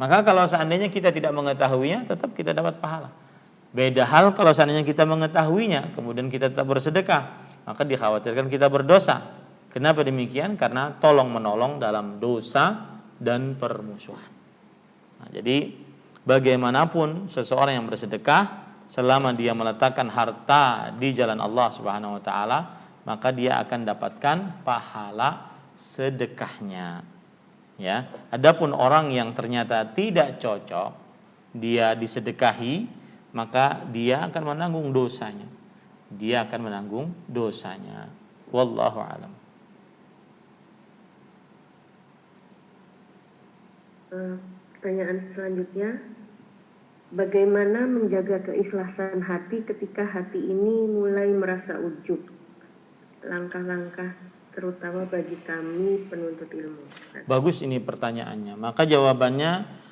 maka kalau seandainya kita tidak mengetahuinya, tetap kita dapat pahala. Beda hal kalau seandainya kita mengetahuinya, kemudian kita tetap bersedekah, maka dikhawatirkan kita berdosa. Kenapa demikian? Karena tolong menolong dalam dosa dan permusuhan. Nah, jadi bagaimanapun seseorang yang bersedekah, selama dia meletakkan harta di jalan Allah Subhanahu wa taala, maka dia akan dapatkan pahala sedekahnya. Ya, adapun orang yang ternyata tidak cocok dia disedekahi, maka dia akan menanggung dosanya. Dia akan menanggung dosanya. Wallahu a'lam. Pertanyaan selanjutnya, bagaimana menjaga keikhlasan hati ketika hati ini mulai merasa ujub? Langkah-langkah terutama bagi kami penuntut ilmu. Bagus ini pertanyaannya. Maka jawabannya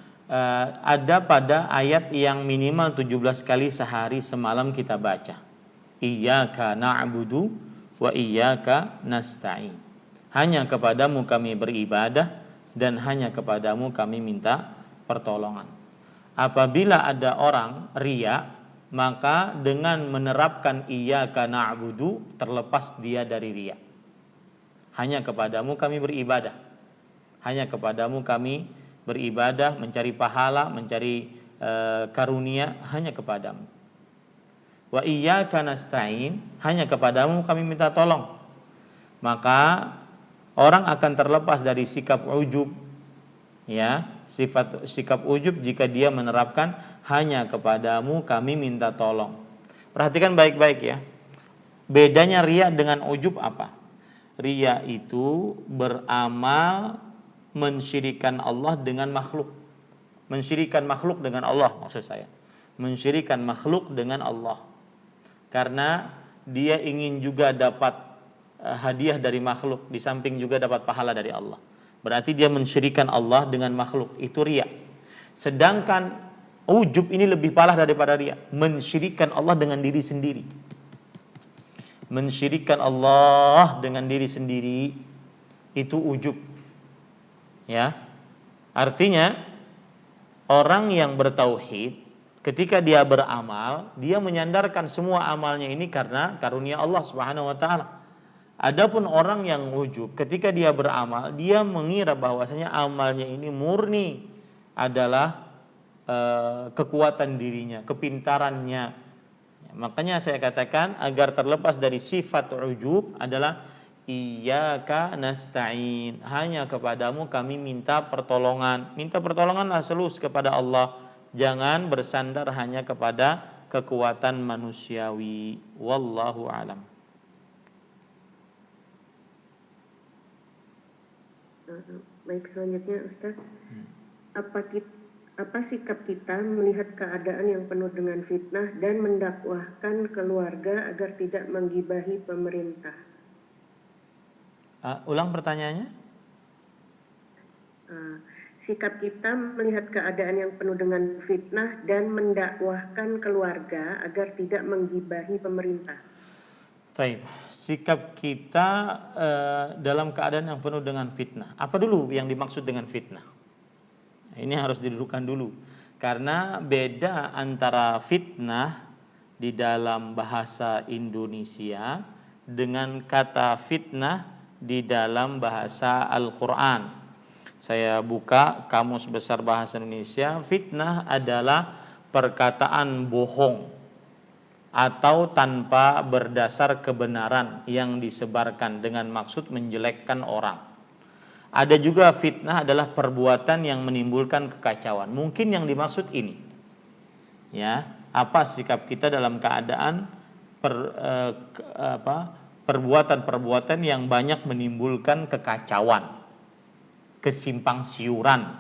ada pada ayat yang minimal 17 kali sehari semalam kita baca. Iyyaka na'budu wa iyyaka nasta'in. Hanya kepadamu kami beribadah dan hanya kepadamu kami minta pertolongan. Apabila ada orang riya, maka dengan menerapkan iyyaka na'budu terlepas dia dari riya. Hanya kepadamu kami beribadah. Hanya kepadamu kami beribadah, mencari pahala, mencari karunia, hanya kepadamu. Wa iyyaka nasta'in, hanya kepadamu kami minta tolong. Maka orang akan terlepas dari sikap ujub, ya, sikap ujub jika dia menerapkan hanya kepadamu kami minta tolong. Perhatikan baik-baik ya. Bedanya riya dengan ujub apa? Riya itu beramal mensyirikan Allah dengan makhluk. Mensyirikan makhluk dengan Allah maksud saya. Mensyirikan makhluk dengan Allah. Karena dia ingin juga dapat hadiah dari makhluk, di samping juga dapat pahala dari Allah. Berarti dia mensyirikan Allah dengan makhluk, itu riya. Sedangkan ujub ini lebih parah daripada riya, mensyirikan Allah dengan diri sendiri. Mensyirikan Allah dengan diri sendiri itu ujub. Ya. Artinya orang yang bertauhid ketika dia beramal, dia menyandarkan semua amalnya ini karena karunia Allah Subhanahu wa taala. Adapun orang yang ujub ketika dia beramal, dia mengira bahwasanya amalnya ini murni adalah kekuatan dirinya, kepintarannya. Makanya saya katakan agar terlepas dari sifat ujub adalah iyyaka nasta'in, hanya kepadamu kami minta pertolongan. Minta pertolonganlah selus kepada Allah, jangan bersandar hanya kepada kekuatan manusiawi. Wallahu alam. Baik, selanjutnya Ustaz, apa sikap kita melihat keadaan yang penuh dengan fitnah dan mendakwahkan keluarga agar tidak menggibahi pemerintah? Ulang pertanyaannya. Sikap kita melihat keadaan yang penuh dengan fitnah dan mendakwahkan keluarga agar tidak menggibahi pemerintah. Baik, sikap kita dalam keadaan yang penuh dengan fitnah. Apa dulu yang dimaksud dengan fitnah? Ini harus didudukkan dulu. Karena beda antara fitnah di dalam bahasa Indonesia dengan kata fitnah di dalam bahasa Al-Quran. Saya buka Kamus Besar Bahasa Indonesia. Fitnah adalah perkataan bohong atau tanpa berdasar kebenaran yang disebarkan dengan maksud menjelekkan orang. Ada juga fitnah adalah perbuatan yang menimbulkan kekacauan. Mungkin yang dimaksud ini. Ya, apa sikap kita dalam keadaan perbuatan-perbuatan yang banyak menimbulkan kekacauan, kesimpangsiuran,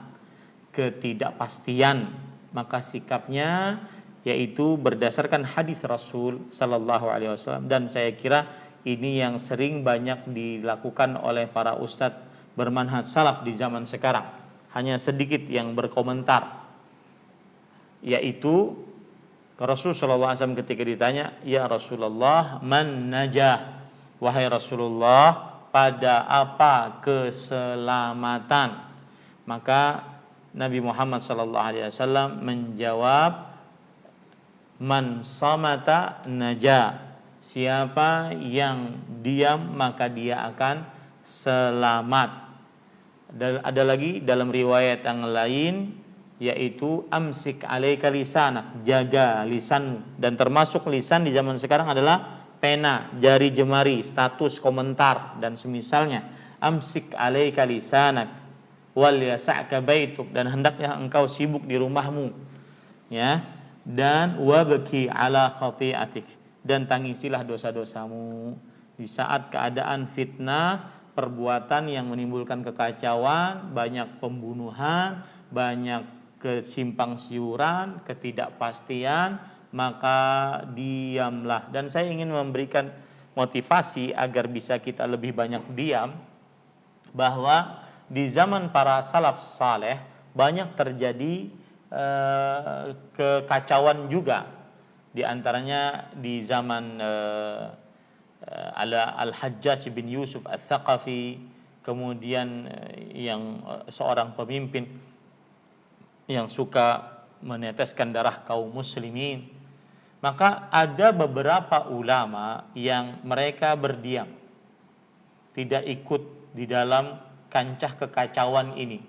ketidakpastian. Maka sikapnya yaitu berdasarkan hadis Rasul sallallahu alaihi wasallam, dan saya kira ini yang sering banyak dilakukan oleh para ustadz bermanhaj salaf di zaman sekarang. Hanya sedikit yang berkomentar, yaitu Rasul sallallahu alaihi wasallam ketika ditanya, "Ya Rasulullah, man najah?" Wahai Rasulullah, pada apa keselamatan? Maka Nabi Muhammad sallallahu alaihi wasallam menjawab, "Man samata najah." Siapa yang diam maka dia akan selamat. Dan ada lagi dalam riwayat yang lain, yaitu amsik alaika lisanak, jaga lisanmu. Dan termasuk lisan di zaman sekarang adalah pena, jari jemari, status, komentar dan semisalnya. Amsik alaika lisanak wal yasa'ka baituk, dan hendaknya engkau sibuk di rumahmu, ya. Dan wabki ala khati'atik, dan tangisilah dosa-dosamu. Di saat keadaan fitnah, perbuatan yang menimbulkan kekacauan, banyak pembunuhan, banyak kesimpangsiuran, ketidakpastian, maka diamlah. Dan saya ingin memberikan motivasi agar bisa kita lebih banyak diam, bahwa di zaman para salaf saleh banyak terjadi kekacauan juga. Di antaranya di zaman Al-Hajjaj bin Yusuf Al-Thaqafi, kemudian yang seorang pemimpin yang suka meneteskan darah kaum muslimin. Maka ada beberapa ulama yang mereka berdiam. tidak ikut di dalam kancah kekacauan ini.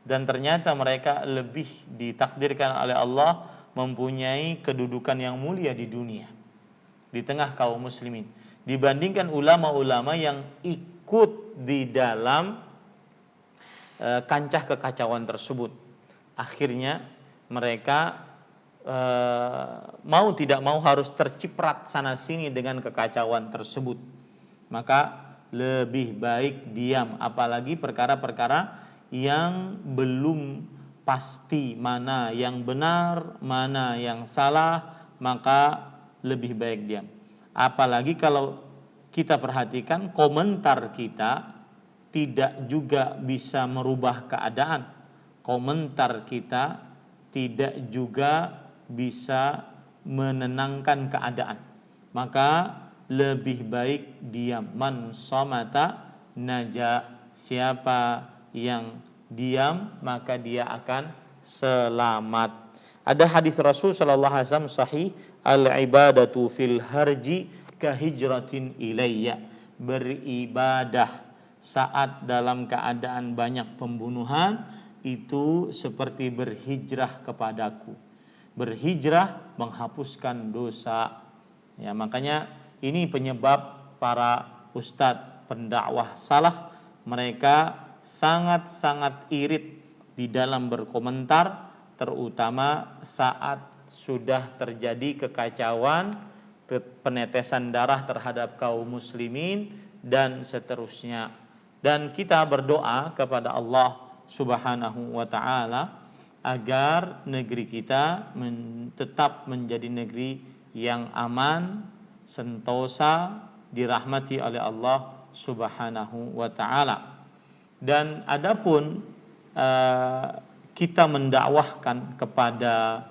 Dan ternyata mereka lebih ditakdirkan oleh Allah mempunyai kedudukan yang mulia di dunia, di tengah kaum muslimin, dibandingkan ulama-ulama yang ikut di dalam kancah kekacauan tersebut. Akhirnya mereka mau tidak mau harus terciprat sana sini dengan kekacauan tersebut. Maka lebih baik diam, apalagi perkara-perkara yang belum pasti mana yang benar, mana yang salah, maka lebih baik diam. Apalagi kalau kita perhatikan komentar kita tidak juga bisa merubah keadaan. Komentar kita tidak juga bisa menenangkan keadaan. Maka lebih baik diam. Man somata naja. Siapa yang diam maka dia akan selamat. Ada hadis Rasul sallallahu alaihi wasallam sahih, al-ibadatu fil harji kahijratin ilayya. Beribadah saat dalam keadaan banyak pembunuhan itu seperti berhijrah kepadaku. Berhijrah menghapuskan dosa. Ya, makanya ini penyebab para ustadz pendakwah salaf mereka sangat-sangat irit di dalam berkomentar, terutama saat sudah terjadi kekacauan, penetesan darah terhadap kaum muslimin dan seterusnya. Dan kita berdoa kepada Allah Subhanahu wa taala agar negeri kita tetap menjadi negeri yang aman, sentosa, dirahmati oleh Allah Subhanahu wa taala. Dan adapun kita mendakwahkan kepada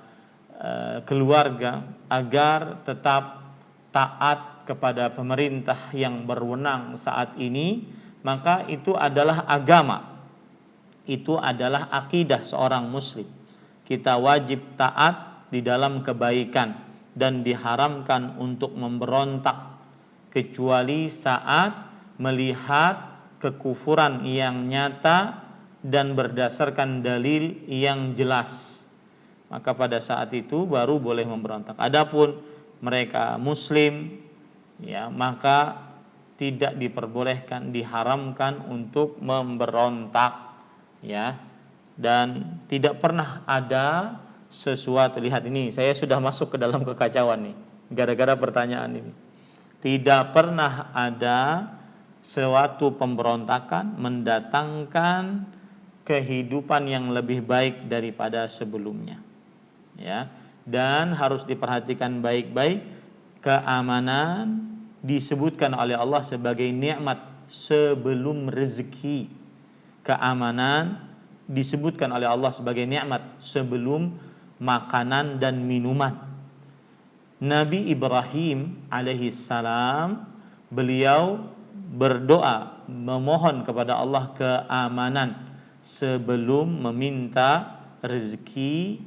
keluarga agar tetap taat kepada pemerintah yang berwenang saat ini, maka itu adalah agama. Itu adalah akidah seorang muslim. Kita wajib taat di dalam kebaikan dan diharamkan untuk memberontak kecuali saat melihat kekufuran yang nyata dan berdasarkan dalil yang jelas. Maka pada saat itu baru boleh memberontak. Adapun mereka muslim, ya, maka tidak diperbolehkan, diharamkan untuk memberontak, ya. Dan tidak pernah ada sesuatu, lihat ini, saya sudah masuk ke dalam kekacauan nih gara-gara pertanyaan ini. Tidak pernah ada suatu pemberontakan mendatangkan kehidupan yang lebih baik daripada sebelumnya, ya. Dan harus diperhatikan baik-baik, keamanan disebutkan oleh Allah sebagai nikmat sebelum rezeki. Keamanan disebutkan oleh Allah sebagai nikmat sebelum makanan dan minuman. Nabi Ibrahim alaihissalam, beliau berdoa memohon kepada Allah keamanan sebelum meminta rezeki,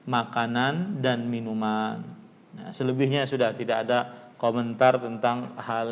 makanan dan minuman. Nah, selebihnya sudah tidak ada komentar tentang hal